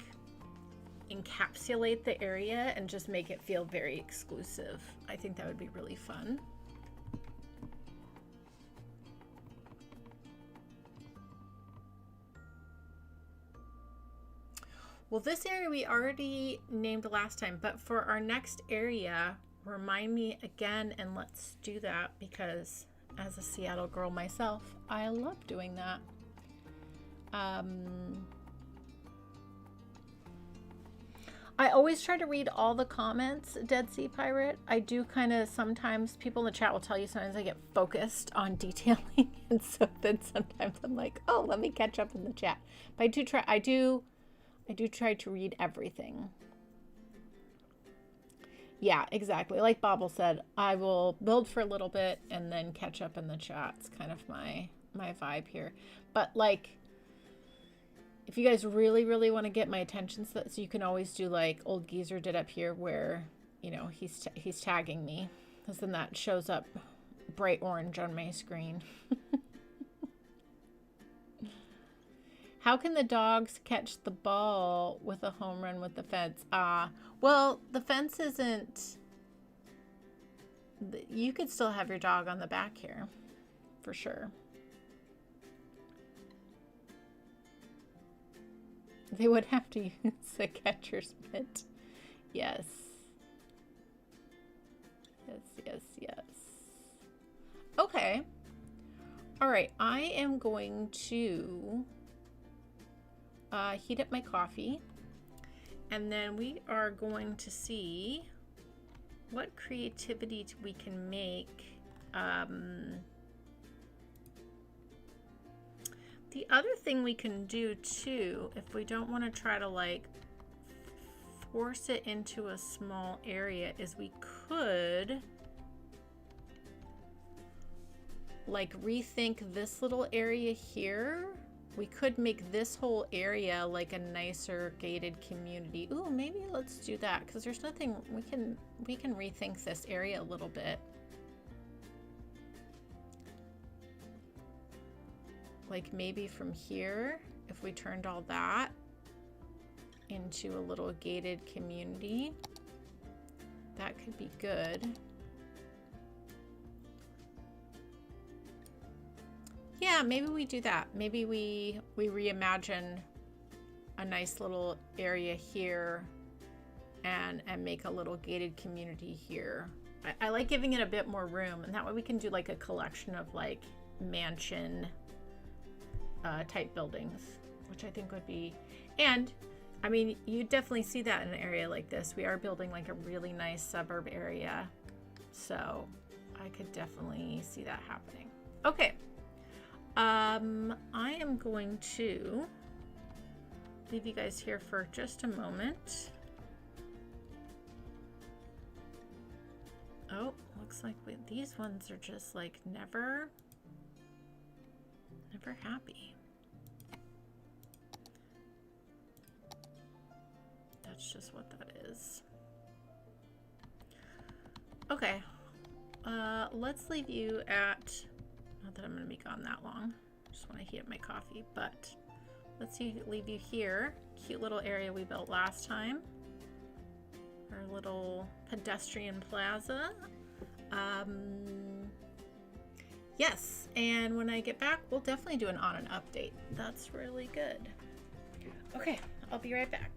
encapsulate the area and just make it feel very exclusive. I think that would be really fun. Well, this area we already named last time, but for our next area, remind me again and let's do that, because as a Seattle girl myself, I love doing that. I always try to read all the comments, Dead Sea Pirate. I do kind of, sometimes people in the chat will tell you sometimes I get focused on detailing, and so then sometimes I'm like, oh, let me catch up in the chat. But I do try to read everything. Yeah, exactly. Like Bobble said, I will build for a little bit and then catch up in the chat. It's kind of my vibe here. But like, if you guys really, really want to get my attention, so you can always do like Old Geezer did up here, where, you know, he's tagging me, because then that shows up bright orange on my screen. How can the dogs catch the ball with a home run with the fence? Well, the fence isn't... You could still have your dog on the back here, for sure. They would have to use a catcher's mitt. Yes. Yes, yes, yes. Okay. All right, I am going to... heat up my coffee, and then we are going to see what creativity we can make. The other thing we can do too, if we don't want to try to like force it into a small area, is we could like rethink this little area here. We could make this whole area like a nicer gated community. Ooh, maybe let's do that, because there's nothing, we can rethink this area a little bit. Like maybe from here, if we turned all that into a little gated community, that could be good. Yeah, maybe we do that. Maybe we reimagine a nice little area here and make a little gated community here. I like giving it a bit more room, and that way we can do like a collection of like mansion type buildings, which I think would be, and I mean, you definitely see that in an area like this. We are building like a really nice suburb area, so I could definitely see that happening. Okay. I am going to leave you guys here for just a moment. Oh, looks like these ones are just like never happy. That's just what that is. Okay, let's leave you at, not that I'm going to be gone that long, just want to heat up my coffee, but let's leave you here. Cute little area we built last time. Our little pedestrian plaza. Yes, and when I get back, we'll definitely do an on and update. That's really good. Okay, I'll be right back.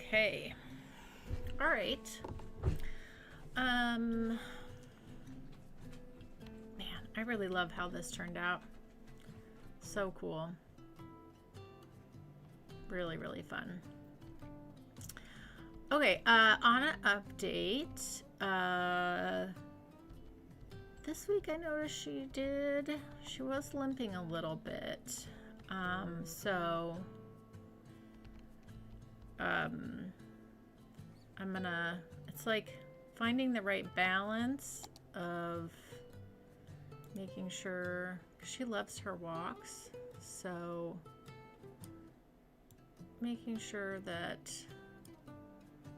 Okay. All right. Man, I really love how this turned out. So cool. Really, really fun. Okay, on an update, this week I noticed she was limping a little bit. I'm gonna, it's like finding the right balance of making sure, 'cause she loves her walks, so making sure that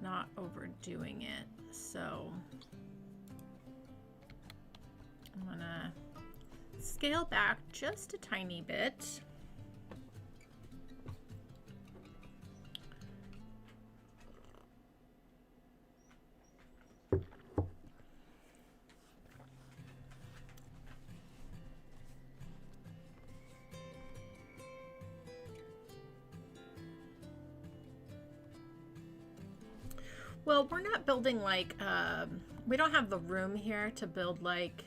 not overdoing it. So I'm gonna scale back just a tiny bit. Well, we're not building like, we don't have the room here to build like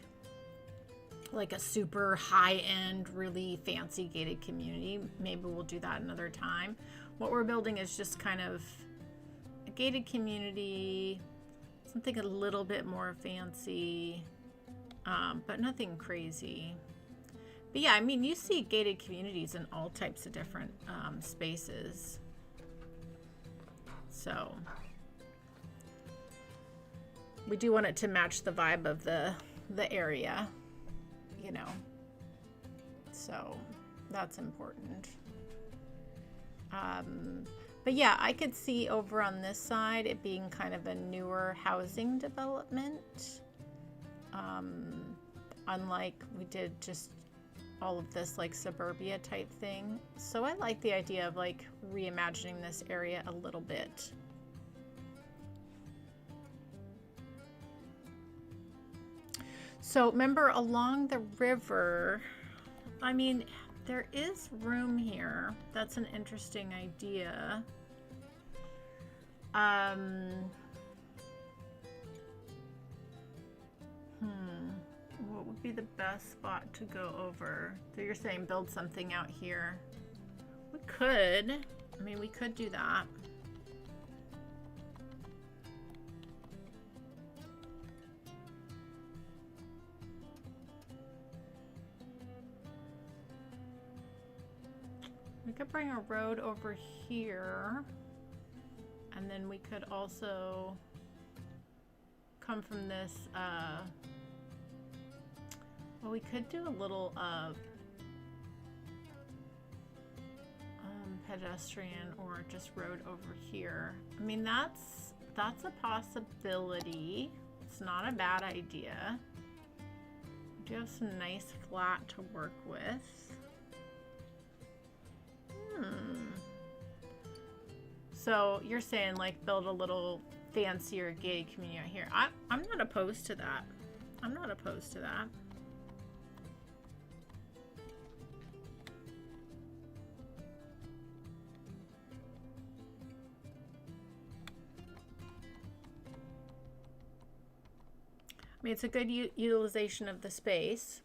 a super high-end, really fancy gated community. Maybe we'll do that another time. What we're building is just kind of a gated community, something a little bit more fancy, but nothing crazy. But yeah, I mean, you see gated communities in all types of different spaces. So we do want it to match the vibe of the area, you know, so that's important. But yeah, I could see over on this side it being kind of a newer housing development, unlike we did just all of this like suburbia type thing. So I like the idea of like reimagining this area a little bit. So remember, along the river, I mean, there is room here. That's an interesting idea. What would be the best spot to go over? So you're saying build something out here. We could. I mean, we could do that. We could bring a road over here, and then we could also come from this, well, we could do a little pedestrian or just road over here. I mean, that's a possibility. It's not a bad idea. We do have some nice flat to work with. So you're saying like build a little fancier gated community out here. I'm not opposed to that. I'm not opposed to that. I mean, it's a good utilization of the space.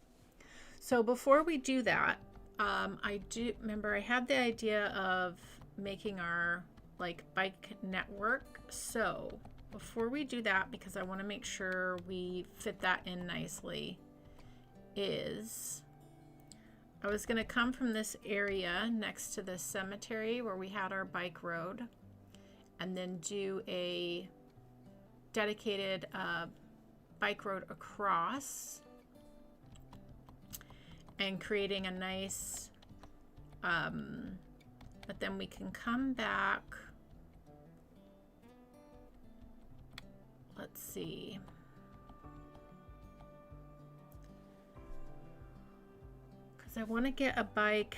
So before we do that, I do remember I had the idea of making our like bike network. So before we do that, because I want to make sure we fit that in nicely, is I was going to come from this area next to the cemetery where we had our bike road, and then do a dedicated bike road across, and creating a nice, but then we can come back. Let's see. Because I want to get a bike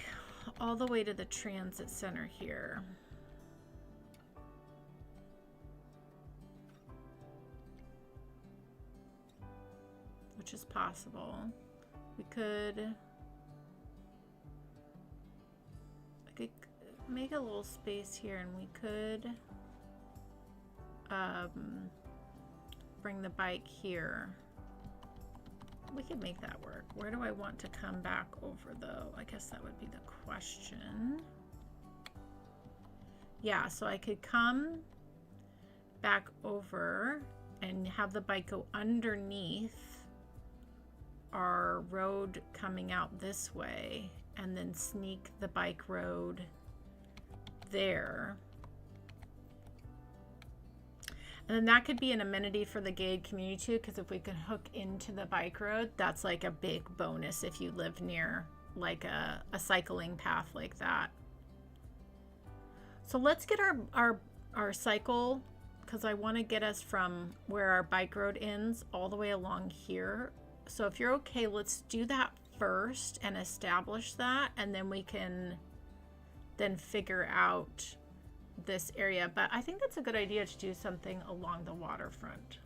all the way to the transit center here. Which is possible. We could make a little space here, and we could bring the bike here. We could make that work. Where do I want to come back over though? I guess that would be the question. Yeah, so I could come back over and have the bike go underneath our road coming out this way, and then sneak the bike road there. And then that could be an amenity for the gated community too, because if we could hook into the bike road, that's like a big bonus if you live near like a cycling path like that. So let's get our cycle, because I want to get us from where our bike road ends all the way along here. So if you're okay, let's do that first and establish that, and then we can then figure out this area. But I think that's a good idea to do something along the waterfront.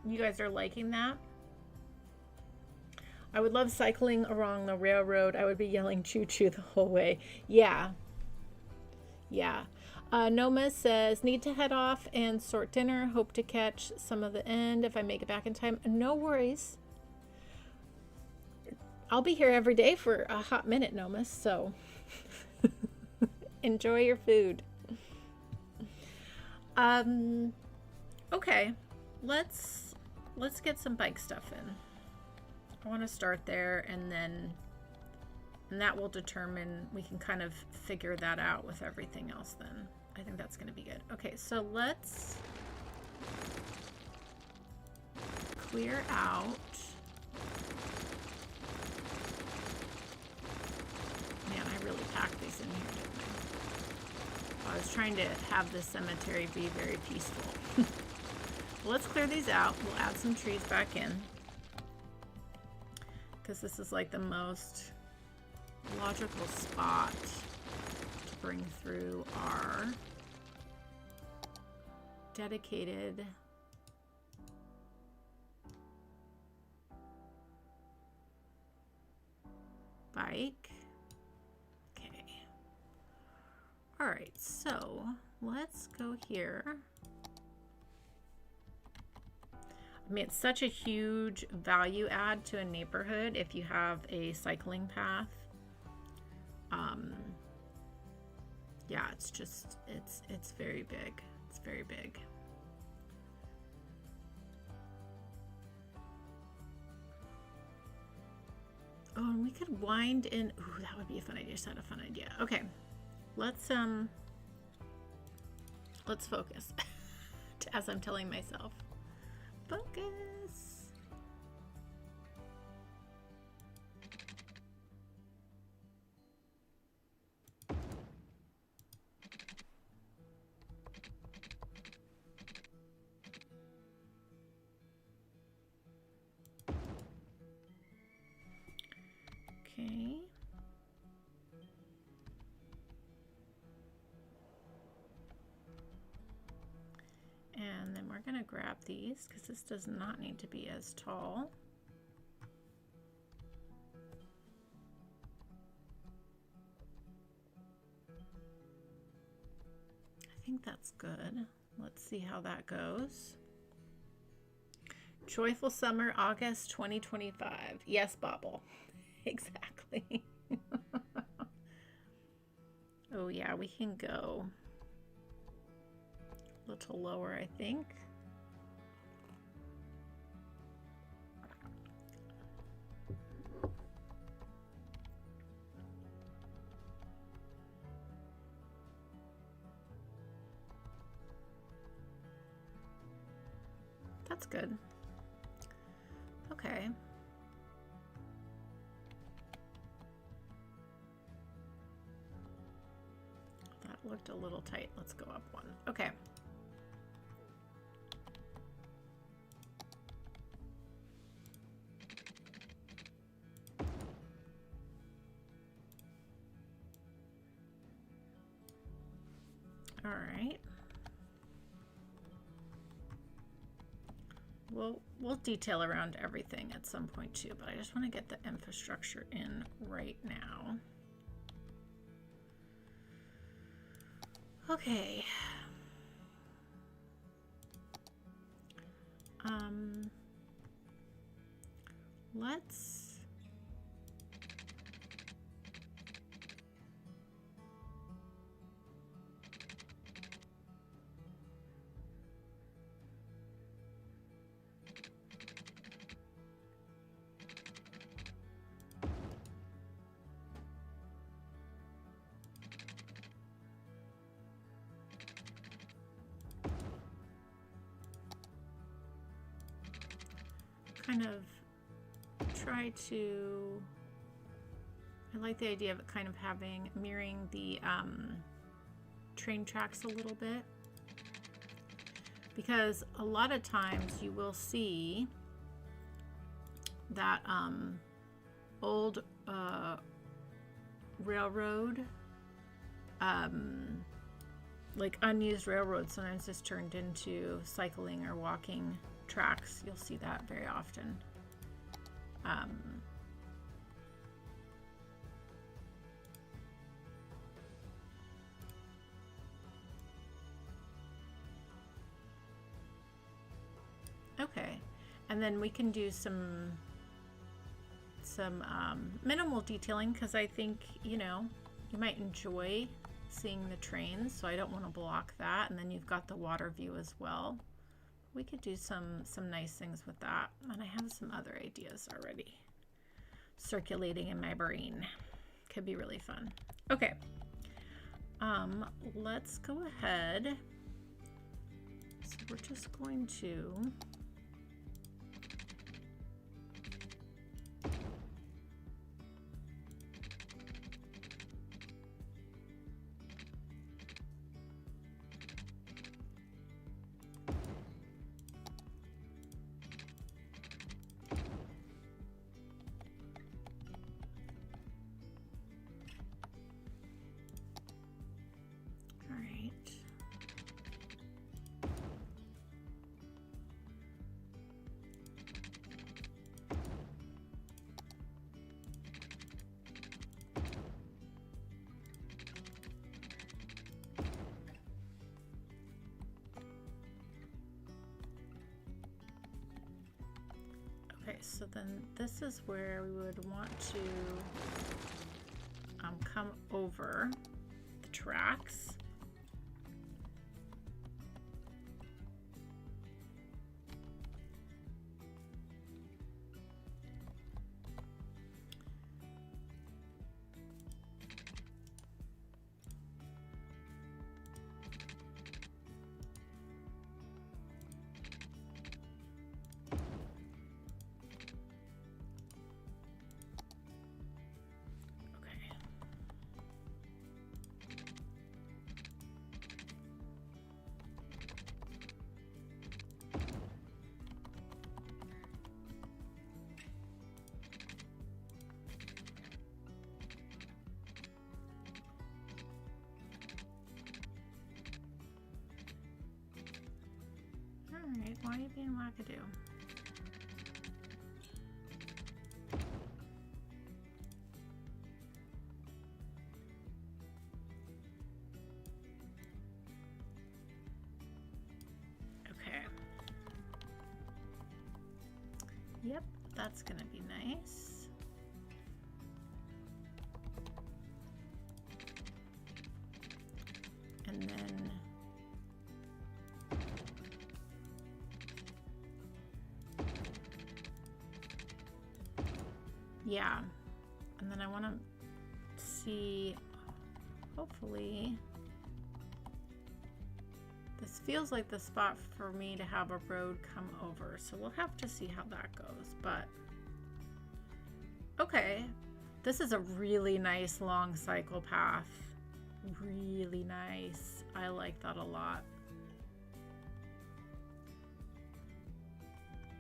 You guys are liking that? I would love cycling along the railroad. I would be yelling choo-choo the whole way. Yeah. Yeah. Noma says, need to head off and sort dinner. Hope to catch some of the end if I make it back in time. No worries. I'll be here every day for a hot minute, Noma, so enjoy your food. Okay, let's get some bike stuff in. I want to start there, and that will determine, we can kind of figure that out with everything else then. I think that's going to be good. Okay, so let's clear out. Man, I really packed these in here, didn't I? I was trying to have the cemetery be very peaceful. Well, let's clear these out. We'll add some trees back in, because this is like the most logical spot to bring through our dedicated bike. Okay. All right, so let's go here. I mean, it's such a huge value add to a neighborhood if you have a cycling path. Yeah, it's just, it's very big. It's very big. Oh, and we could wind in. Ooh, that would be a fun idea. Just had a fun idea. Okay, let's focus. As I'm telling myself, focus. Okay. And then we're going to grab these because this does not need to be as tall. I think that's good. Let's see how that goes. Joyful Summer, August 2025. Yes, Bobble. Exactly. Oh yeah, we can go a little lower, I think. That's good. Okay. That looked a little tight. Let's go up one. Okay. All right. We'll detail around everything at some point too, but I just want to get the infrastructure in right now. Okay. Let's kind of try to, I like the idea of it kind of having, mirroring the train tracks a little bit, because a lot of times you will see that old railroad, like unused railroad sometimes is turned into cycling or walking tracks. You'll see that very often. Okay, and then we can do some minimal detailing, because I think, you know, you might enjoy seeing the trains, so I don't want to block that. And then you've got the water view as well. We could do some nice things with that, and I have some other ideas already circulating in my brain. Could be really fun. Okay, let's go ahead. So we're just going to okay, so then this is where we would want to come over the tracks. Alright, why are you being wackadoo? Okay. Yep, that's gonna be nice. And then yeah, and then I want to see, hopefully, this feels like the spot for me to have a road come over, so we'll have to see how that goes. But okay, this is a really nice long cycle path, really nice. I like that a lot.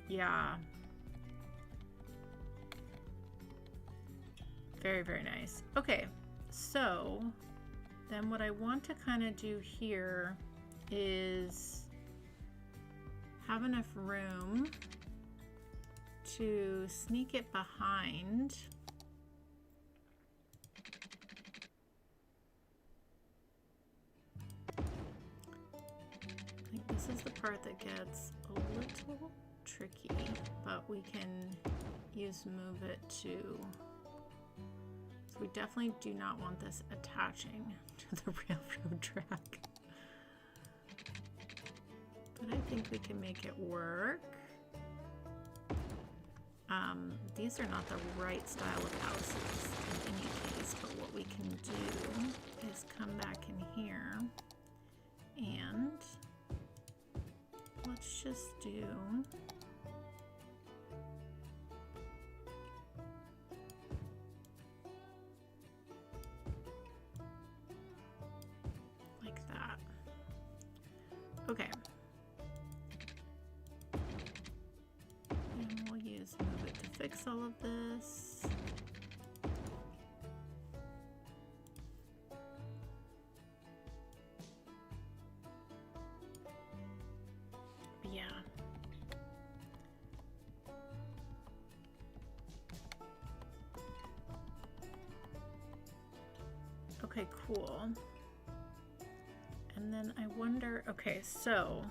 Yeah. Very, very nice. Okay, so then what I want to kind of do here is have enough room to sneak it behind. is the part that gets a little tricky, but we can use move it to, so we definitely do not want this attaching to the railroad track. But I think we can make it work. These are not the right style of houses in any case, but what we can do is come back in here and let's just do like that. Okay. And we'll use move it to fix all of this. Yeah. Okay, cool. And then I wonder, okay, so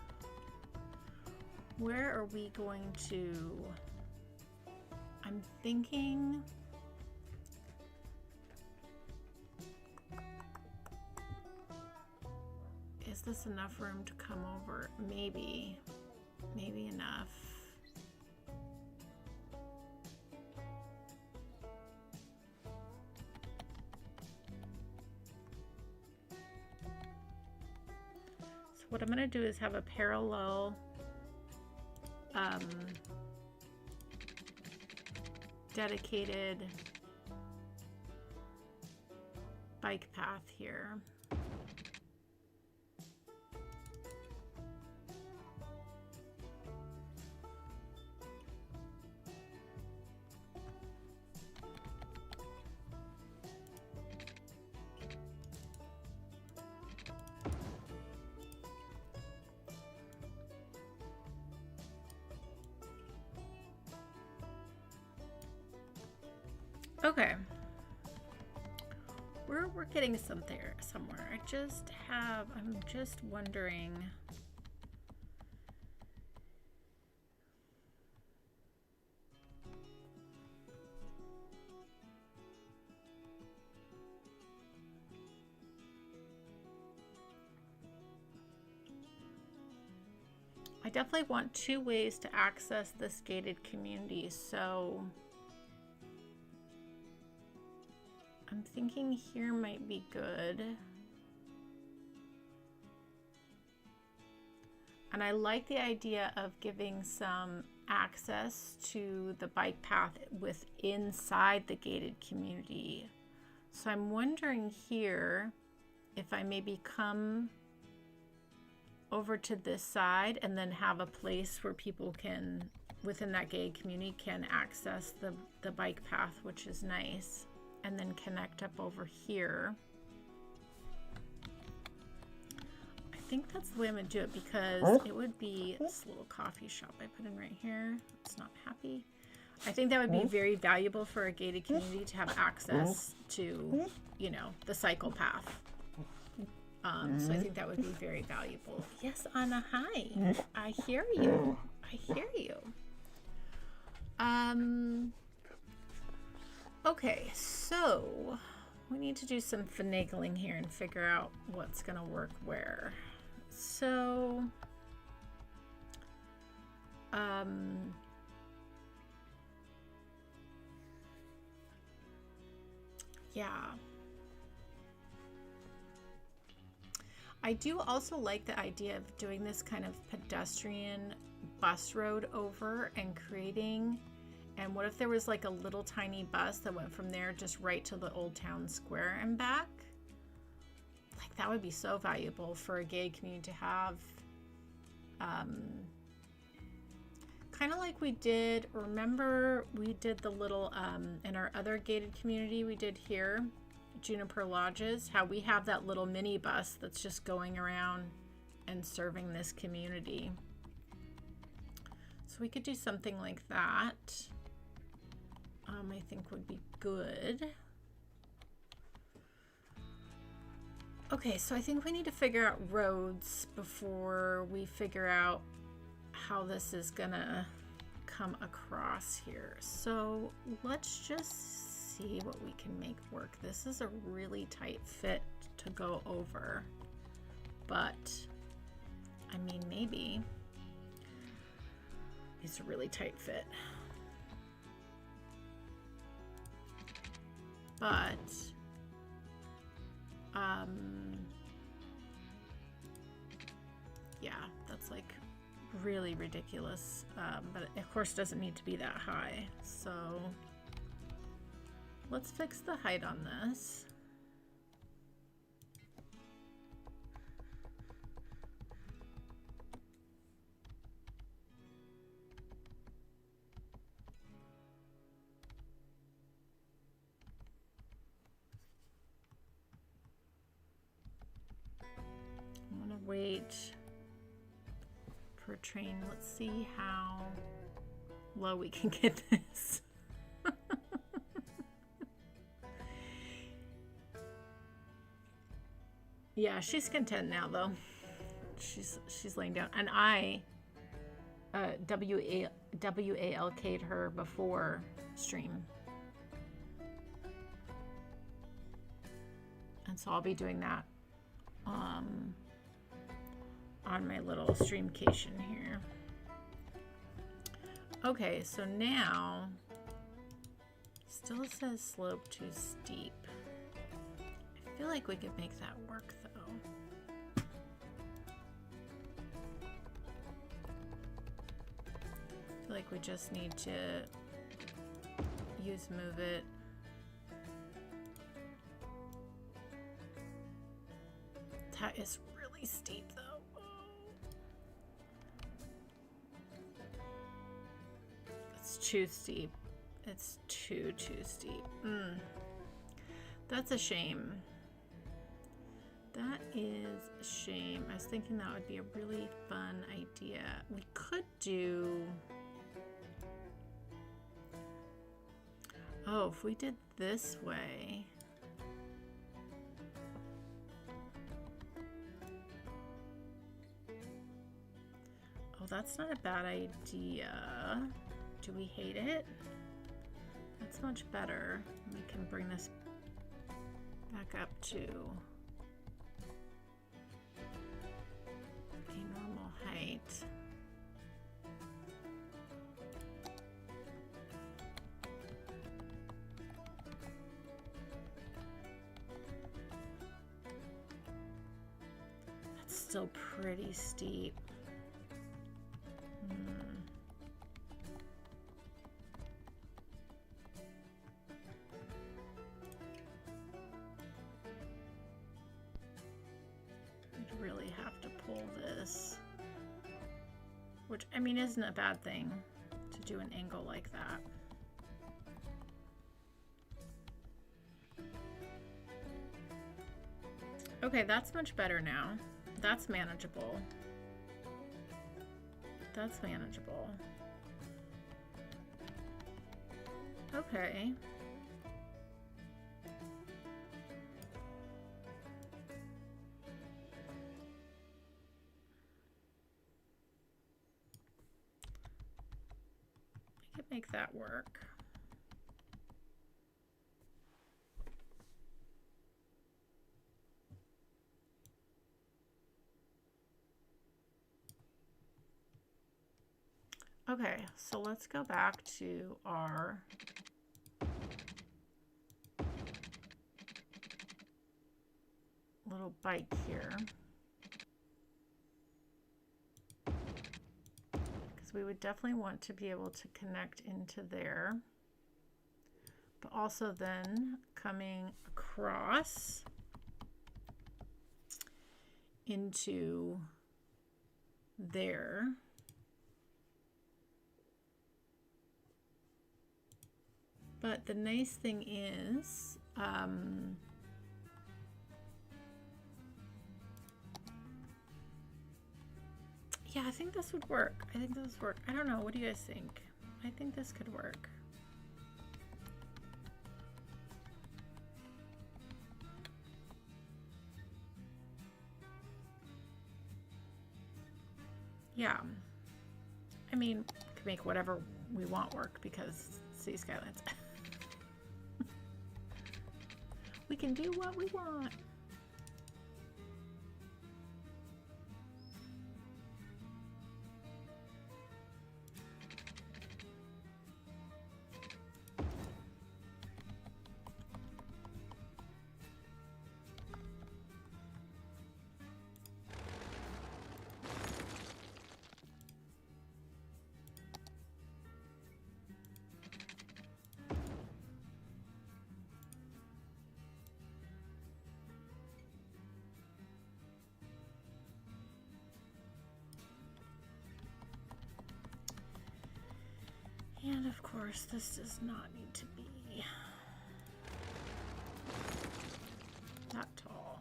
where are we going to, I'm thinking, is this enough room to come over? Maybe enough. So what I'm going to do is have a parallel dedicated bike path here. Okay, we're getting somewhere. I'm just wondering. I definitely want two ways to access this gated community, so I'm thinking here might be good. And I like the idea of giving some access to the bike path inside the gated community. So I'm wondering here if I maybe come over to this side and then have a place where people can, within that gated community, can access the bike path, which is nice. And then connect up over here. I think that's the way I'm gonna do it because it would be this little coffee shop I put in right here. It's not happy. I think that would be very valuable for a gated community to have access to, you know, the cycle path. So I think that would be very valuable. Yes, Anna, hi. I hear you. I hear you. Okay, so we need to do some finagling here and figure out what's gonna work where. So, yeah. I do also like the idea of doing this kind of pedestrian bus road over and creating, and what if there was like a little tiny bus that went from there just right to the old town square and back? Like that would be so valuable for a gated community to have. Kind of like we did, remember we did the little, in our other gated community we did here, Juniper Lodges, how we have that little mini bus that's just going around and serving this community. So we could do something like that. I think would be good. Okay, so I think we need to figure out roads before we figure out how this is gonna come across here. So let's just see what we can make work. This is a really tight fit to go over, but I mean, maybe it's a really tight fit. But yeah, that's like really ridiculous, but of course doesn't need to be that high. So let's fix the height on this. I'm gonna wait per train. Let's see how low we can get this. Yeah, she's content now though. She's laying down, and I WALK'd her before stream, and so I'll be doing that on my little streamcation here. Okay, so now still says slope too steep. I feel like we could make that work though. I feel like we just need to use move it. That is really steep though. It's too steep. It's too steep. That's a shame. That is a shame. I was thinking that would be a really fun idea. We could do... Oh, if we did this way... Oh, that's not a bad idea. Do we hate it? That's much better. We can bring this back up to a normal height. That's still pretty steep. Really have to pull this, which I mean isn't a bad thing to do an angle like that. Okay, that's much better now. That's manageable. That's manageable. Okay. Make that work. Okay, so let's go back to our little bike here. We would definitely want to be able to connect into there, but also then coming across into there. But the nice thing is, yeah, I think this would work. I think this would work. I don't know. What do you guys think? I think this could work. yeah, I mean, we can make whatever we want work because see Skylines. We can do what we want. And of course, this does not need to be that tall.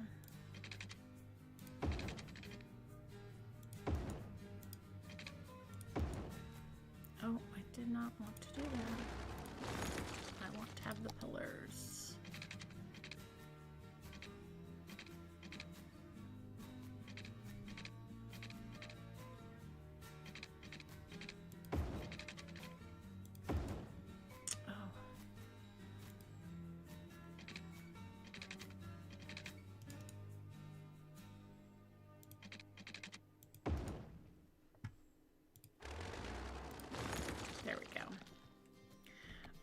Oh, I did not want to do that. I want to have the pillars.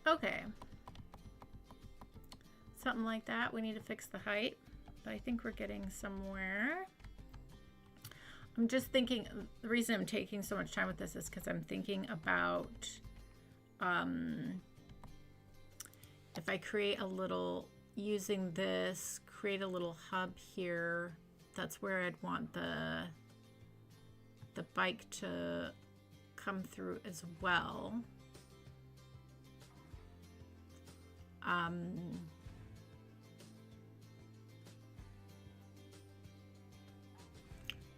Okay, something like that. We need to fix the height, but I think we're getting somewhere. I'm just thinking, the reason I'm taking so much time with this is because I'm thinking about if I create a little, using this, create a little hub here, that's where I'd want the bike to come through as well.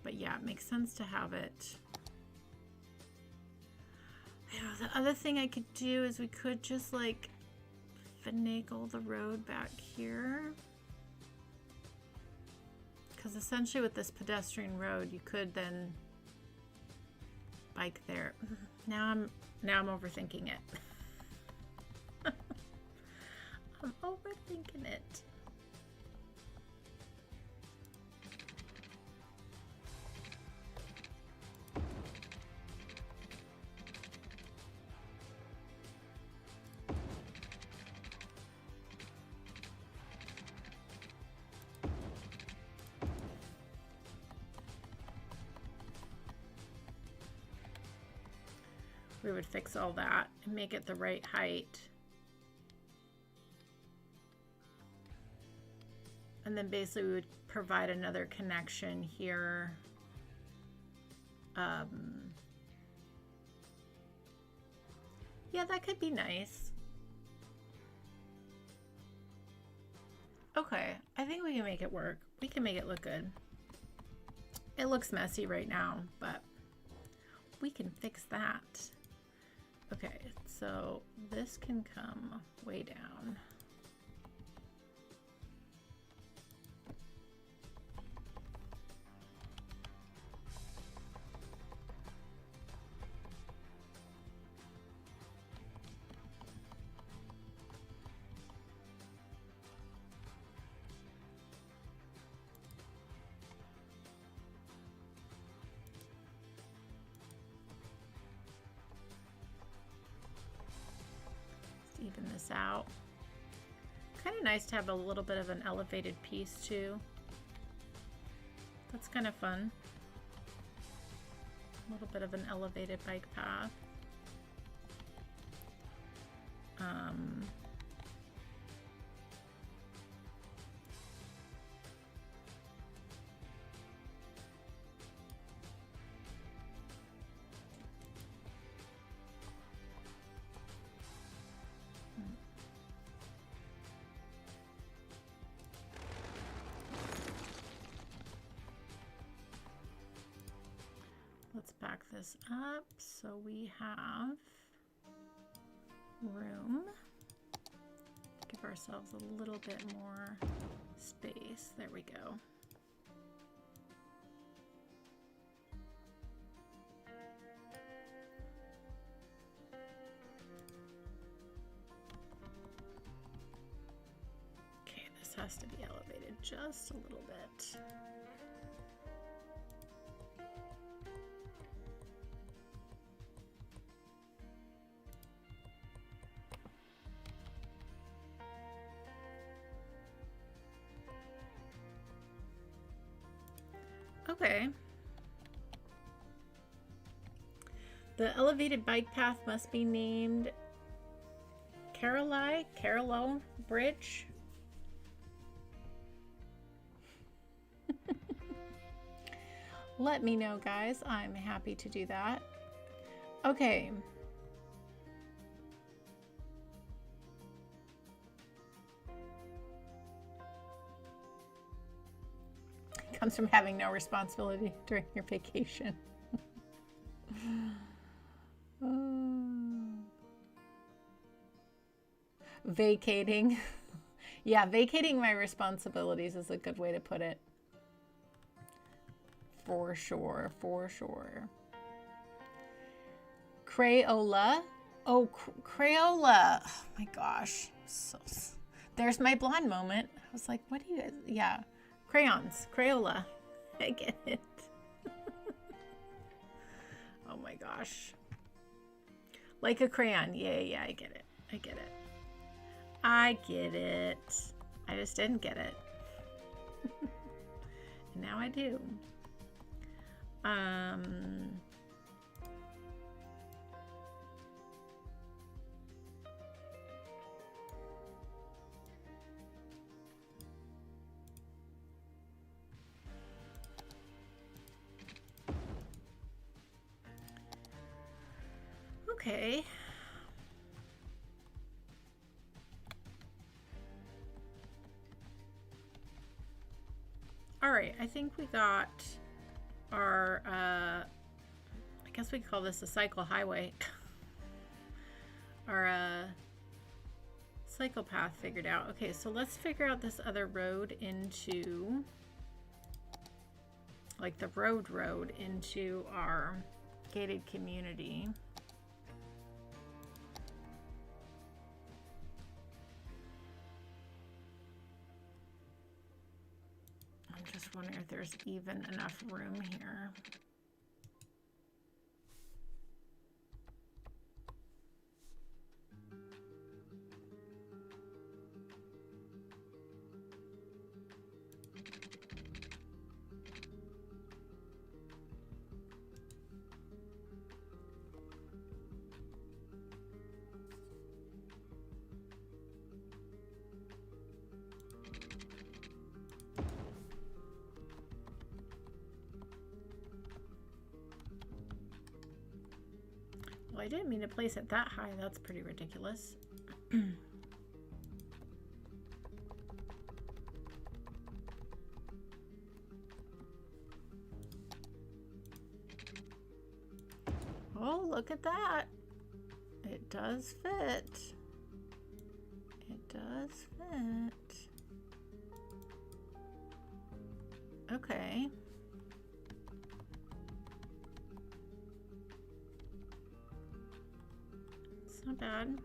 But yeah, it makes sense to have it. You know, the other thing I could do is we could just like finagle the road back here. Because essentially with this pedestrian road, you could then bike there. Now I'm overthinking it. I'm overthinking it. We would fix all that and make it the right height. And then basically we would provide another connection here. Yeah, that could be nice. Okay, I think we can make it work. We can make it look good. It looks messy right now, but we can fix that. Okay, so this can come way down. Even this out. Kind of nice to have a little bit of an elevated piece too. That's kind of fun. A little bit of an elevated bike path. Let's back this up so we have room. Give ourselves a little bit more space. There we go. has to be elevated just a little bit. Okay. The elevated bike path must be named Carolo Bridge. Let me know, guys. I'm happy to do that. Okay. It comes from having no responsibility during your vacation. Vacating. Yeah, vacating my responsibilities is a good way to put it. For sure, for sure. Crayola. Oh, Crayola. Oh my gosh. So, there's my blonde moment. I was like, what do you guys? Yeah. Crayons. Crayola. I get it. Oh my gosh. Like a crayon. Yeah, yeah, I get it. I get it. I get it. I just didn't get it. And now I do. Okay. All right, I think we got our, I guess we call this a cycle highway. Our cycle path figured out. Okay, so let's figure out this other road into, like the road into our gated community. Just wondering if there's even enough room here. Well, I didn't mean to place it that high. That's pretty ridiculous. Oh, look at that. It does fit. It does fit. Okay. Not bad.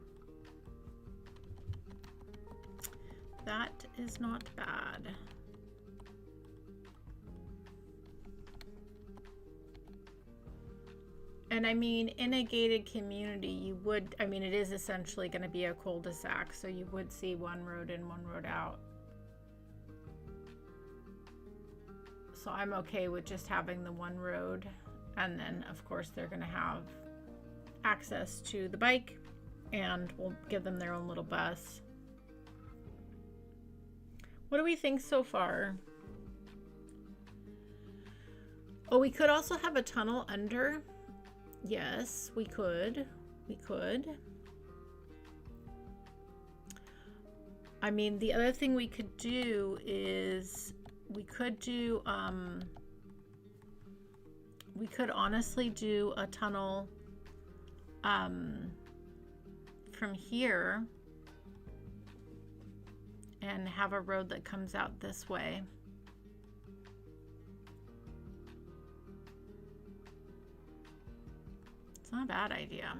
That is not bad. And I mean, in a gated community, you would, I mean, it is essentially going to be a cul-de-sac, so you would see one road in, one road out. So I'm okay with just having the one road. And then, of course, they're going to have access to the bike, and we'll give them their own little bus. What do we think so far? Oh, we could also have a tunnel under. Yes, we could. We could. I mean, the other thing we could do is we could do, we could honestly do a tunnel from here and have a road that comes out this way. It's not a bad idea.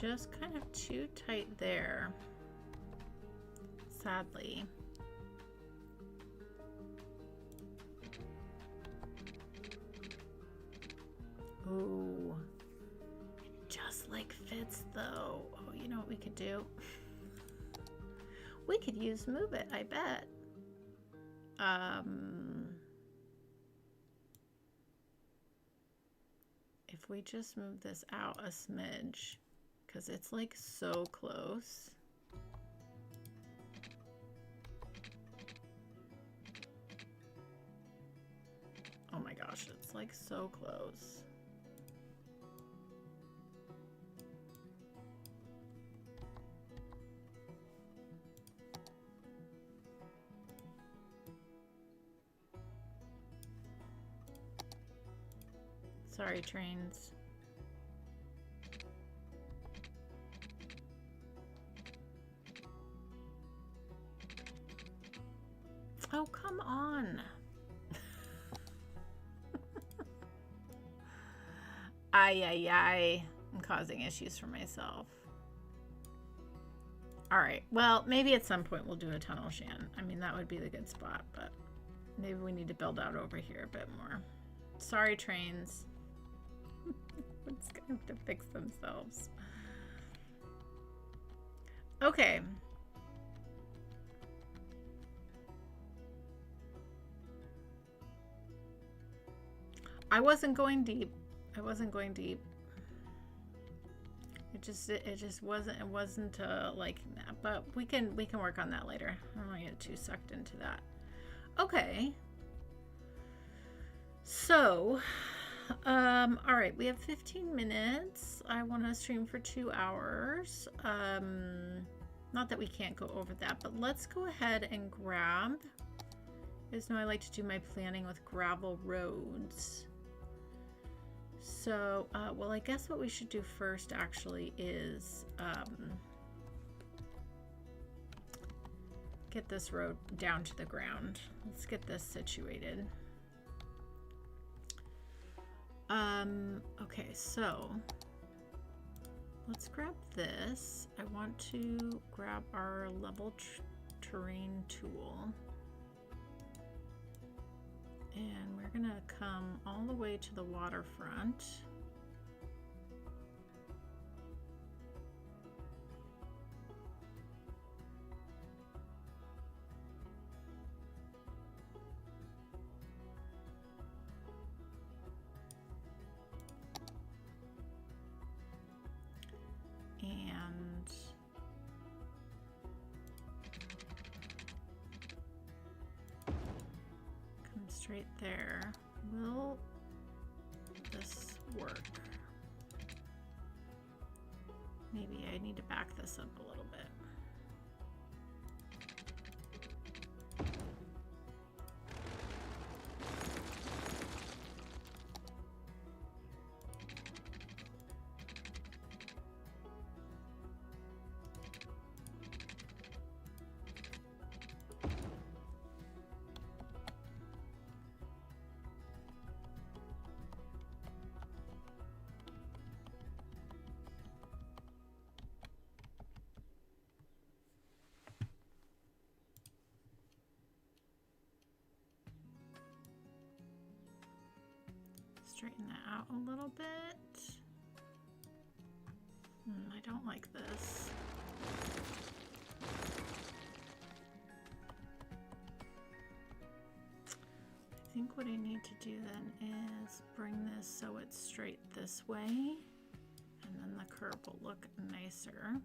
just kind of too tight there, sadly. Ooh, just like fits though. Oh, you know what we could do? We could use Move It, I bet. If we just move this out a smidge, because it's like so close. Oh my gosh, it's like so close. Sorry, trains. Oh, come on. Ay. I'm causing issues for myself. All right. Well, maybe at some point we'll do a tunnel shan. I mean, that would be the good spot, but maybe we need to build out over here a bit more. Sorry, trains. It's gonna have to fix themselves. Okay. I wasn't going deep. It just wasn't like that, but we can work on that later. I don't want to get too sucked into that. Okay. So, all right, we have 15 minutes. I want to stream for 2 hours. Not that we can't go over that, but let's go ahead and grab. You guys know I like to do my planning with gravel roads. So, well, I guess what we should do first actually is get this road down to the ground. Let's get this situated. Okay, so let's grab this. I want to grab our level terrain tool. And we're gonna come all the way to the waterfront. And come straight there. Will this work? Maybe I need to back this up a little bit. Straighten that out a little bit. I don't like this. I think what I need to do then is bring this so it's straight this way, and then the curve will look nicer.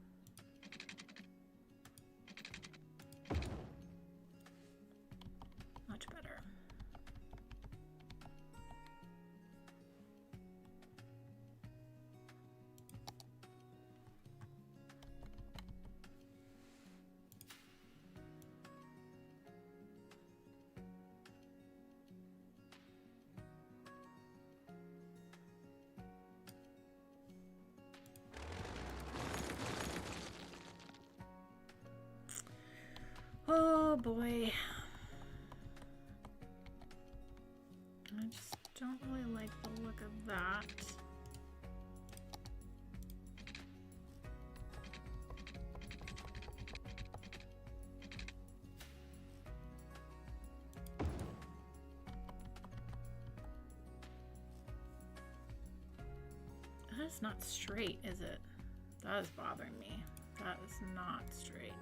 Much better. Oh boy. I just don't really like the look of that. is not straight, is it? That is bothering me. That is not straight.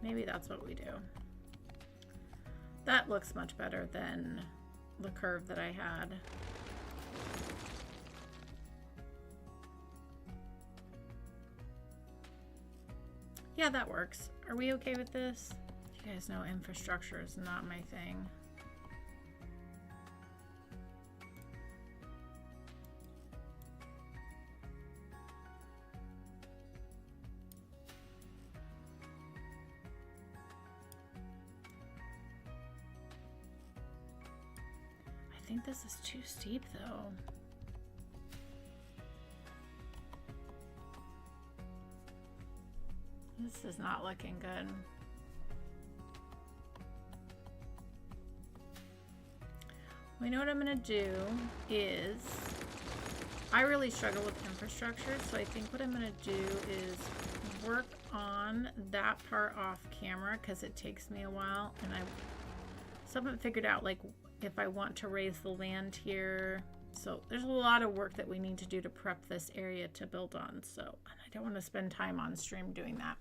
Maybe that's what we do. That looks much better than the curve that I had. Yeah, that works. Are we okay with this? You guys know infrastructure is not my thing. I think this is too steep though. This is not looking good. Well, you know what I'm gonna do is, I really struggle with infrastructure, so I think what I'm gonna do is work on that part off camera because it takes me a while, and I still haven't figured out like if I want to raise the land here. So there's a lot of work that we need to do to prep this area to build on. So I don't want to spend time on stream doing that.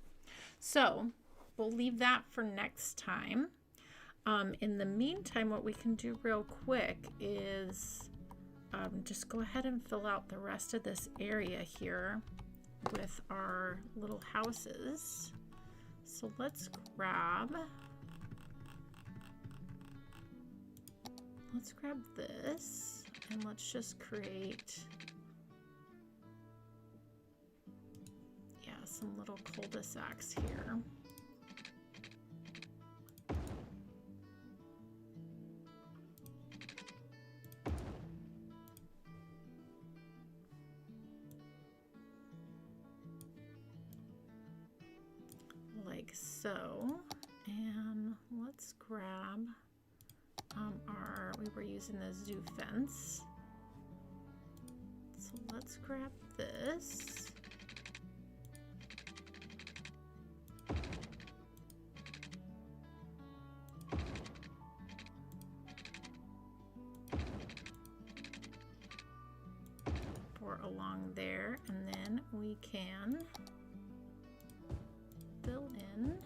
So we'll leave that for next time. In the meantime, what we can do real quick is just go ahead and fill out the rest of this area here with our little houses. So let's grab this and let's just create, yeah, some little cul-de-sacs here. Like so, and let's grab we were using the zoo fence. So let's grab this. Pour along there, and then we can fill in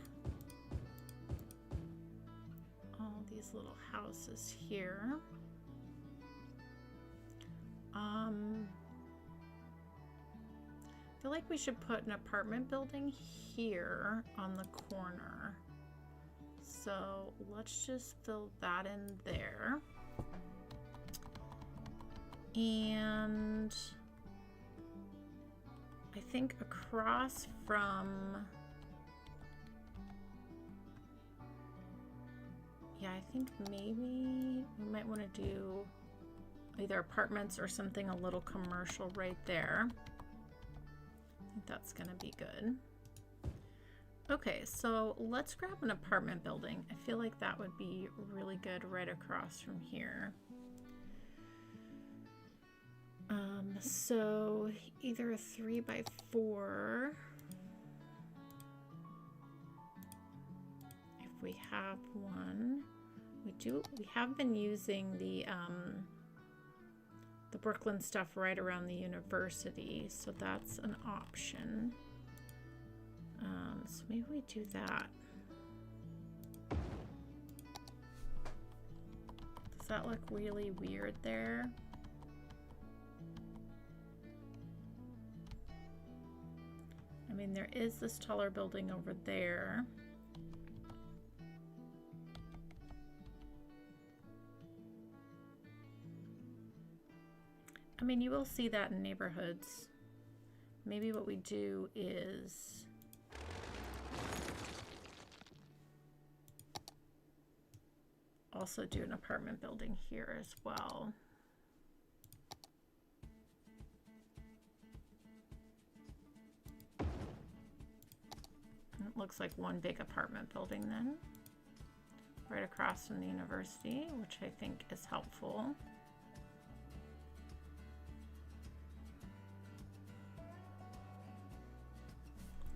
all these little houses here. I feel like we should put an apartment building here on the corner. So let's just fill that in there. And I think across from, yeah, I think maybe we might want to do either apartments or something a little commercial right there. I think that's gonna be good. Okay, so let's grab an apartment building. I feel like that would be really good right across from here. So either a 3x4, if we have one. We have been using the Brooklyn stuff right around the university, so that's an option. So maybe we do that. Does that look really weird there? I mean, there is this taller building over there. I mean, you will see that in neighborhoods. Maybe what we do is also do an apartment building here as well. looks like one big apartment building then. Right across from the university, which I think is helpful.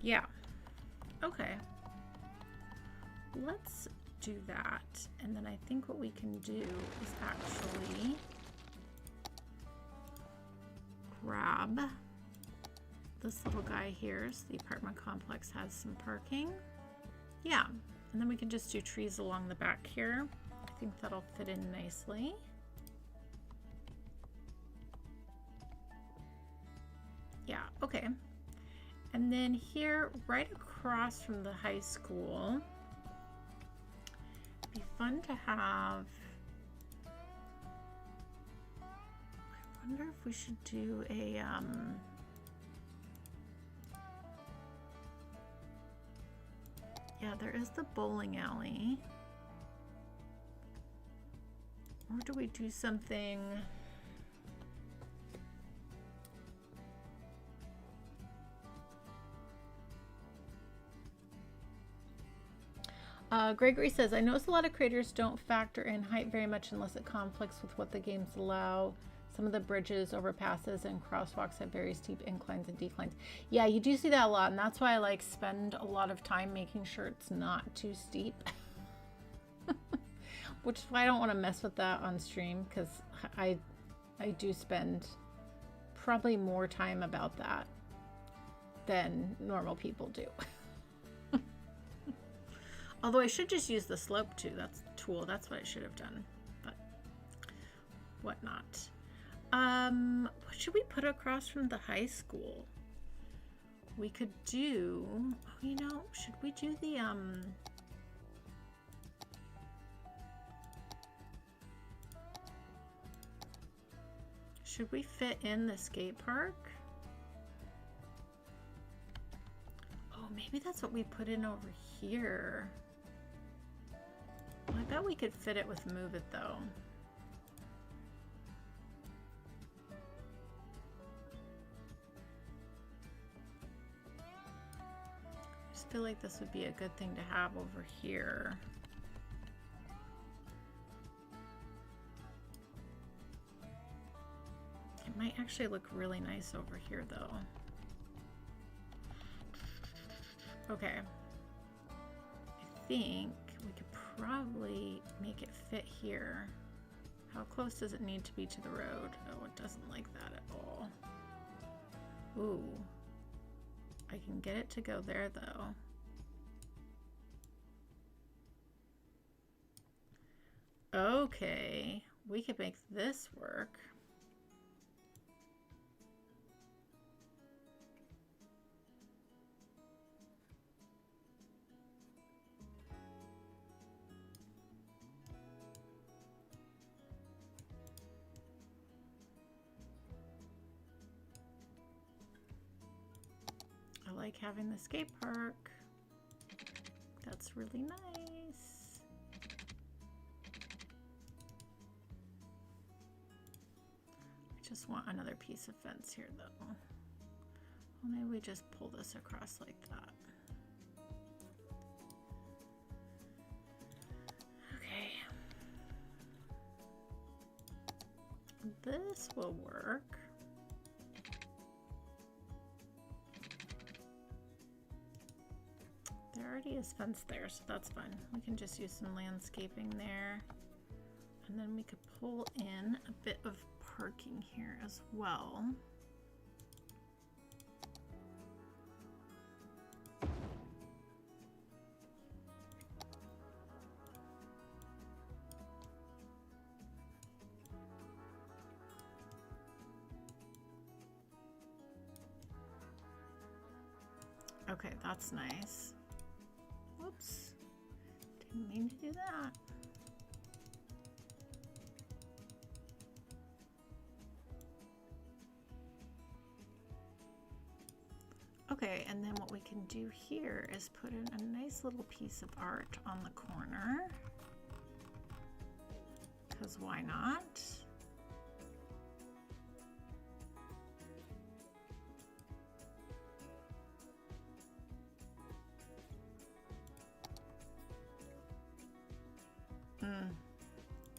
Yeah. Okay. Let's do that. And then I think what we can do is actually grab this little guy here. So the apartment complex has some parking. Yeah. And then we can just do trees along the back here. I think that'll fit in nicely. Yeah, okay. And then here, right across from the high school, it'd be fun to have, I wonder if we should do a, yeah, there is the bowling alley. Or do we do something? Gregory says, I notice a lot of creators don't factor in height very much unless it conflicts with what the games allow. Some of the bridges, overpasses, and crosswalks have very steep inclines and declines. Yeah, you do see that a lot, and that's why I like spend a lot of time making sure it's not too steep. Which is why I don't want to mess with that on stream, because I do spend probably more time about that than normal people do. Although I should just use the slope tool. That's what I should have done, but whatnot. What should we put across from the high school? We could do, oh, you know, should we do the, should we fit in the skate park? Oh, maybe that's what we put in over here. Well, I bet we could fit it with Move It though. I just feel like this would be a good thing to have over here. It might actually look really nice over here though. Okay. I think we could probably make it fit here. How close does it need to be to the road? Oh, it doesn't like that at all. Ooh. I can get it to go there though. Okay. We could make this work. I like having the skate park. That's really nice. I just want another piece of fence here though. Well, maybe we just pull this across like that. Okay. This will work. There already is fence there, so that's fun. We can just use some landscaping there. And then we could pull in a bit of parking here as well. Okay, that's nice. Whoops, didn't mean to do that. Okay, and then what we can do here is put in a nice little piece of art on the corner, because why not?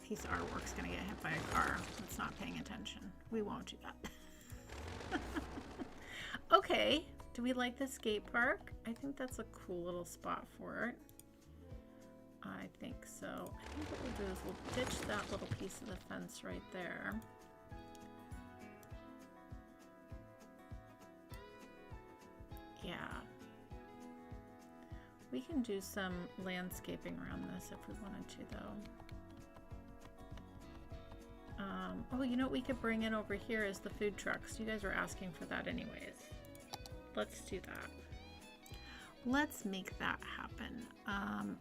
Piece of artwork's gonna get hit by a car that's not paying attention. We won't do that. Okay, do we like the skate park? I think that's a cool little spot for it. I think so. I think what we'll do is we'll ditch that little piece of the fence right there. Yeah. We can do some landscaping around this if we wanted to, though. Oh, you know what we could bring in over here is the food trucks. You guys are asking for that anyways. Let's do that. Let's make that happen.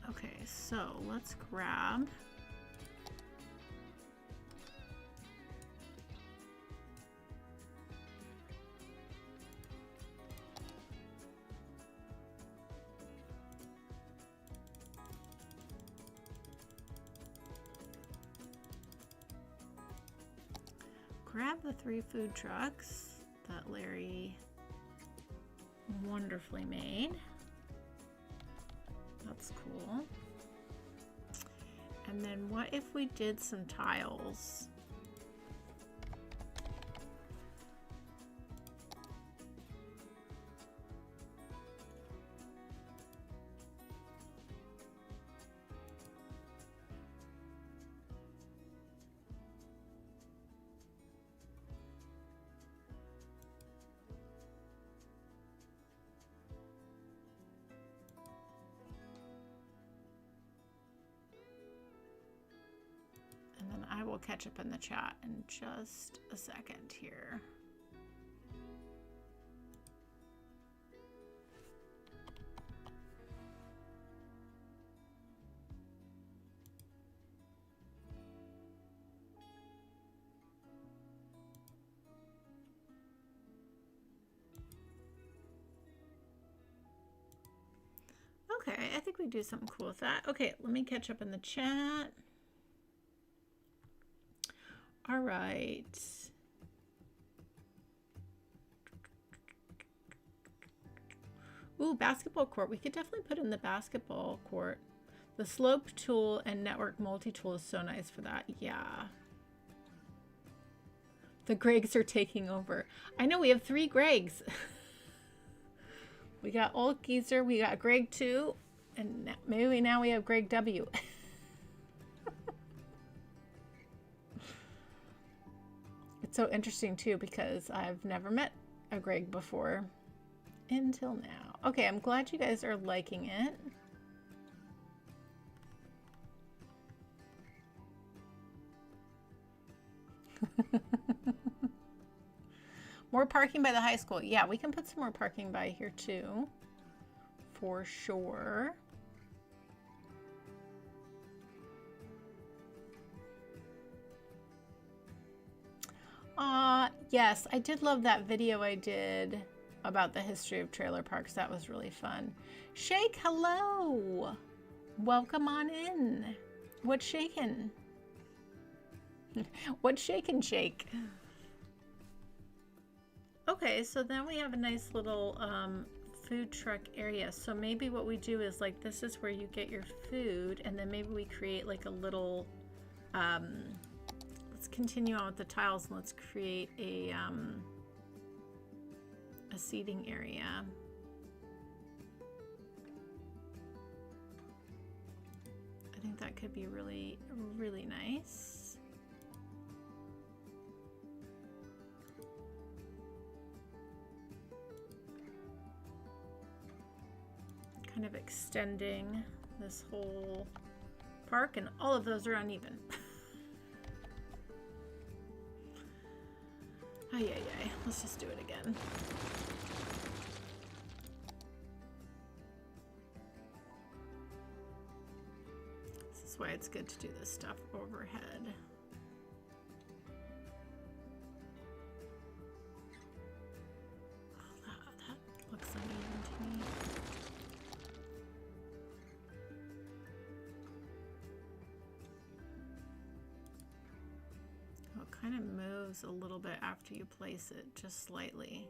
Okay, so let's grab... grab the 3 food trucks that Larry wonderfully made. That's cool. And then what if we did some tiles? I will catch up in the chat in just a second here. Okay, I think we do something cool with that. Okay, let me catch up in the chat. All right. Ooh, basketball court. We could definitely put in the basketball court. The slope tool and network multi-tool is so nice for that. Yeah. The Gregs are taking over. I know we have 3 Gregs. We got Old Geezer, we got Greg 2, and maybe now we have Greg W. It's so interesting too because I've never met a Greg before until now. Okay, I'm glad you guys are liking it. More parking by the high school. Yeah, we can put some more parking by here too, for sure. Yes, I did love that video I did about the history of trailer parks. That was really fun. Shake, hello. Welcome on in. What's shaking? What's shaking, Shake? Okay, so then we have a nice little food truck area. So maybe what we do is like, this is where you get your food, and then maybe we create like a little, let's continue on with the tiles and let's create a seating area. I think that could be really, really nice. Kind of extending this whole park, and all of those are uneven. Ay, ay, ay. Let's just do it again. This is why it's good to do this stuff overhead. Oh, that looks uneven to me. Kind of moves a little bit after you place it, just slightly.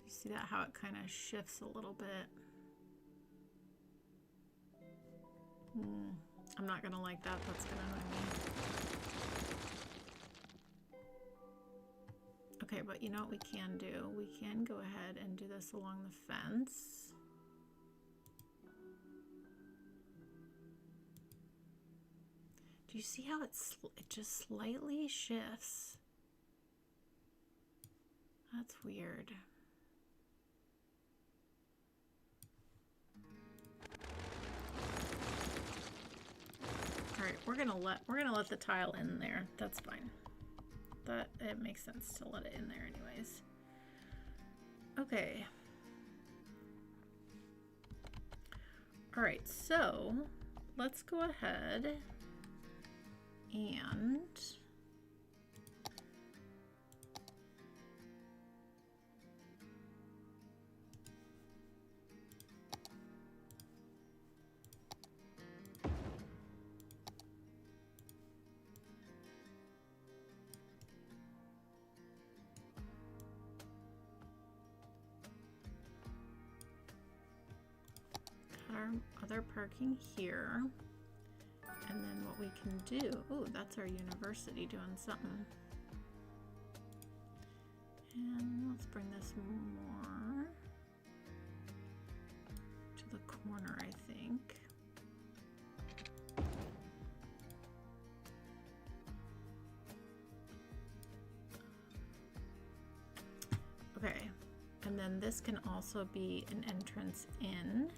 You see that, how it kind of shifts a little bit? I'm not gonna like that. That's gonna annoy me. Okay, but you know what we can do? We can go ahead and do this along the fence. Do you see how it just slightly shifts? That's weird. All right, we're gonna let the tile in there. That's fine. That it makes sense to let it in there anyways. Okay. All right, so let's go ahead and our other parking here. And then what we can do, oh, that's our university doing something. And let's bring this more to the corner, I think. Okay, and then this can also be an entrance in.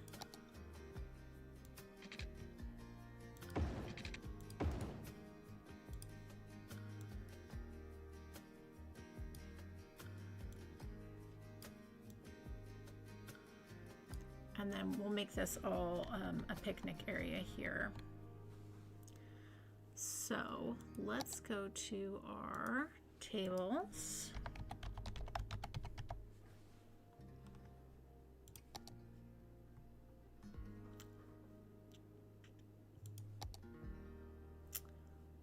And then we'll make this all a picnic area here. So let's go to our tables.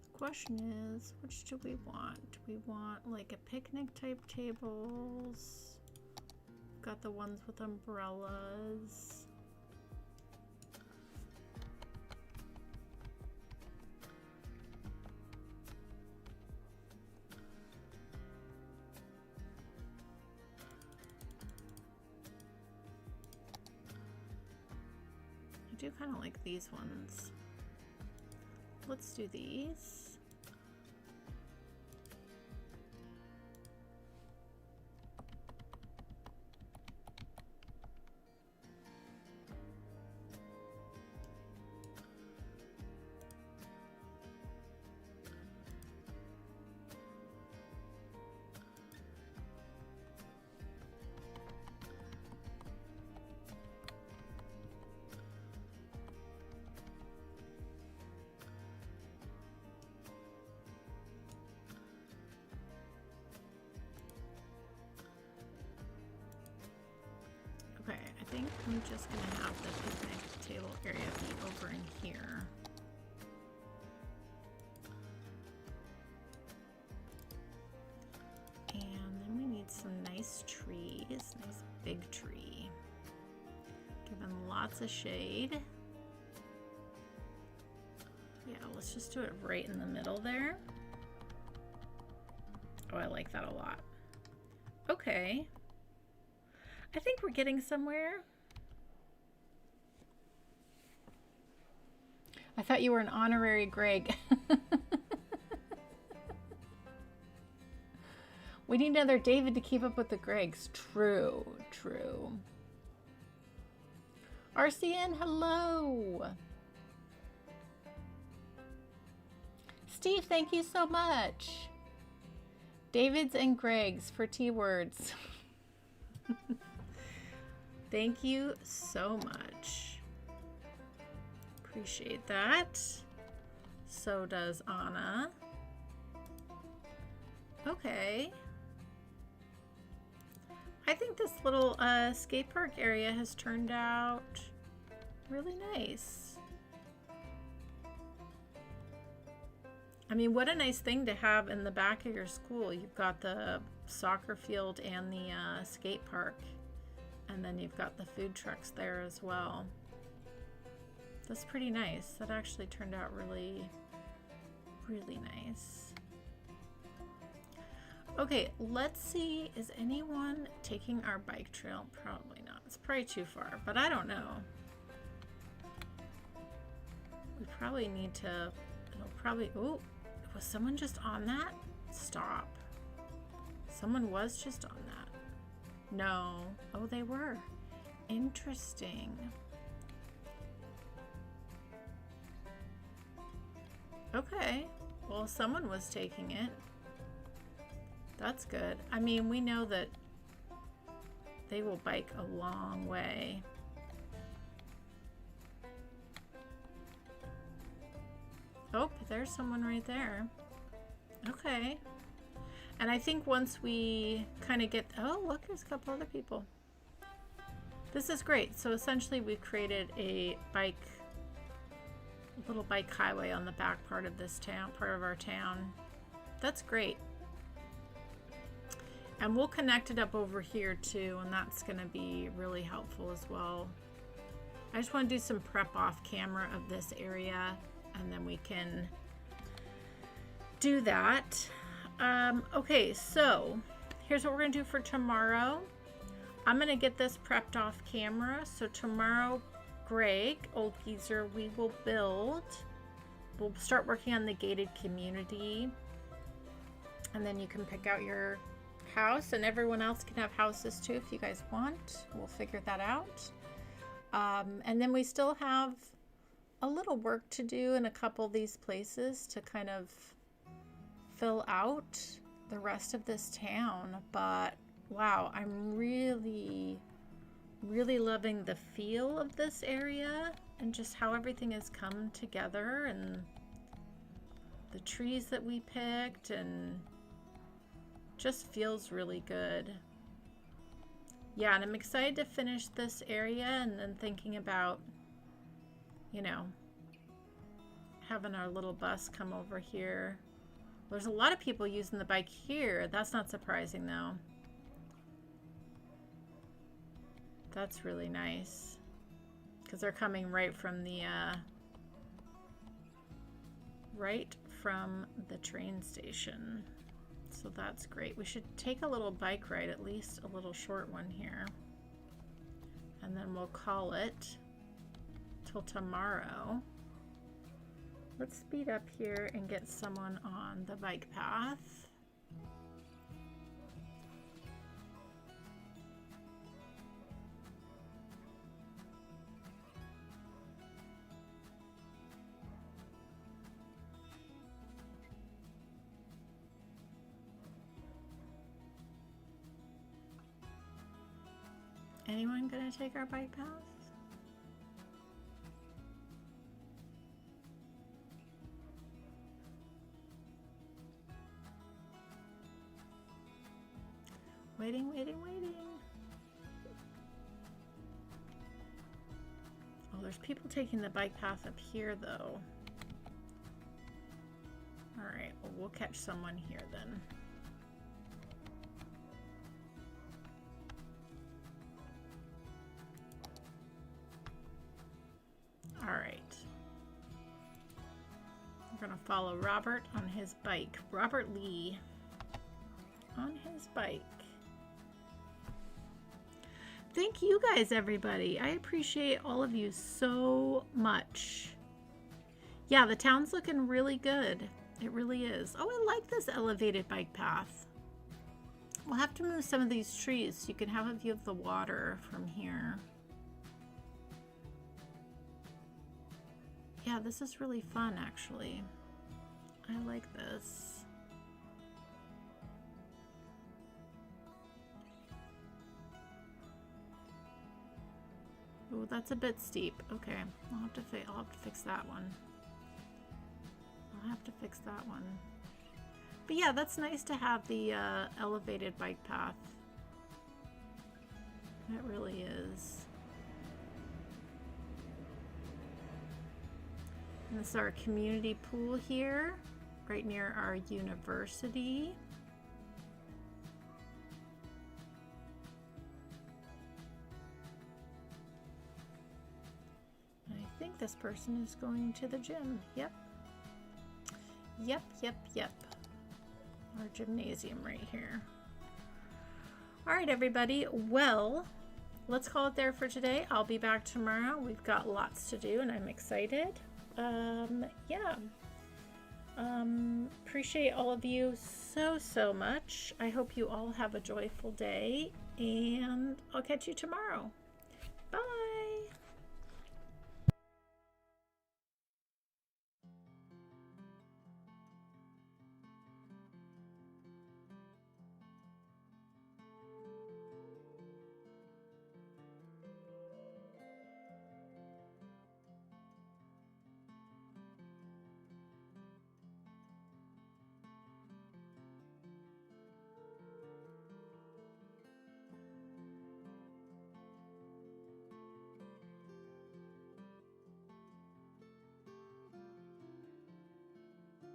The question is, which do we want? Do we want like a picnic type tables? Got the ones with umbrellas. I do kind of like these ones. Let's do these. Okay, I think I'm just gonna have the picnic table area be over in here. And then we need some nice trees, nice big tree. Giving lots of shade. Yeah, let's just do it right in the middle there. Oh, I like that a lot. Okay. I think we're getting somewhere. I thought you were an honorary Greg. We need another David to keep up with the Gregs. True, true. RCN, hello. Steve, thank you so much. Davids and Gregs for T-words. Thank you so much. Appreciate that. So does Anna. Okay. I think this little skate park area has turned out really nice. I mean, what a nice thing to have in the back of your school. You've got the soccer field and the skate park. And then you've got the food trucks there as well. That's pretty nice. That actually turned out really, really nice. Okay, let's see. Is anyone taking our bike trail? Probably not. It's probably too far, but I don't know. We probably need to, it'll probably, oh, was someone just on that? Stop. Someone was just on that. No. Oh, they were. Interesting. Okay. Well, someone was taking it. That's good. I mean, we know that they will bike a long way. Oh, there's someone right there. Okay. And I think once we kind of get... Oh, look, there's a couple other people. This is great. So essentially we've created a little bike highway on the back part of this town, part of our town. That's great. And we'll connect it up over here too, and that's going to be really helpful as well. I just want to do some prep off camera of this area, and then we can do that. Okay, so here's what we're going to do for tomorrow. I'm going to get this prepped off camera. So tomorrow, Greg, Old Geezer, we will build. We'll start working on the gated community. And then you can pick out your house, and everyone else can have houses too if you guys want. We'll figure that out. And then we still have a little work to do in a couple of these places to kind of fill out the rest of this town. But wow, I'm really, really loving the feel of this area and just how everything has come together, and the trees that we picked, and just feels really good. Yeah, and I'm excited to finish this area, and then thinking about, you know, having our little bus come over here. There's a lot of people using the bike here. That's not surprising though. That's really nice because they're coming right from the train station. So that's great. We should take a little bike ride, at least a little short one here. And then we'll call it till tomorrow. Let's speed up here and get someone on the bike path. Anyone gonna take our bike path? Waiting, waiting, waiting. Oh, there's people taking the bike path up here though. All right, well, we'll catch someone here then. All right. We're gonna follow Robert on his bike. Robert Lee on his bike. Thank you guys, everybody. I appreciate all of you so much. Yeah, the town's looking really good. It really is. Oh, I like this elevated bike path. We'll have to move some of these trees so you can have a view of the water from here. Yeah, this is really fun, actually. I like this. Oh, that's a bit steep. Okay, I'll have to fix that one. I'll have to fix that one. But yeah, that's nice to have the elevated bike path. It really is. And this is our community pool here, right near our university. And I think think this person is going to the gym. Yep. Yep, yep, yep. Our gymnasium right here. All right, everybody. Well, let's call it there for today. I'll be back tomorrow. We've got lots to do and I'm excited. Yeah. Appreciate all of you so much. I hope you all have a joyful day and I'll catch you tomorrow. Bye.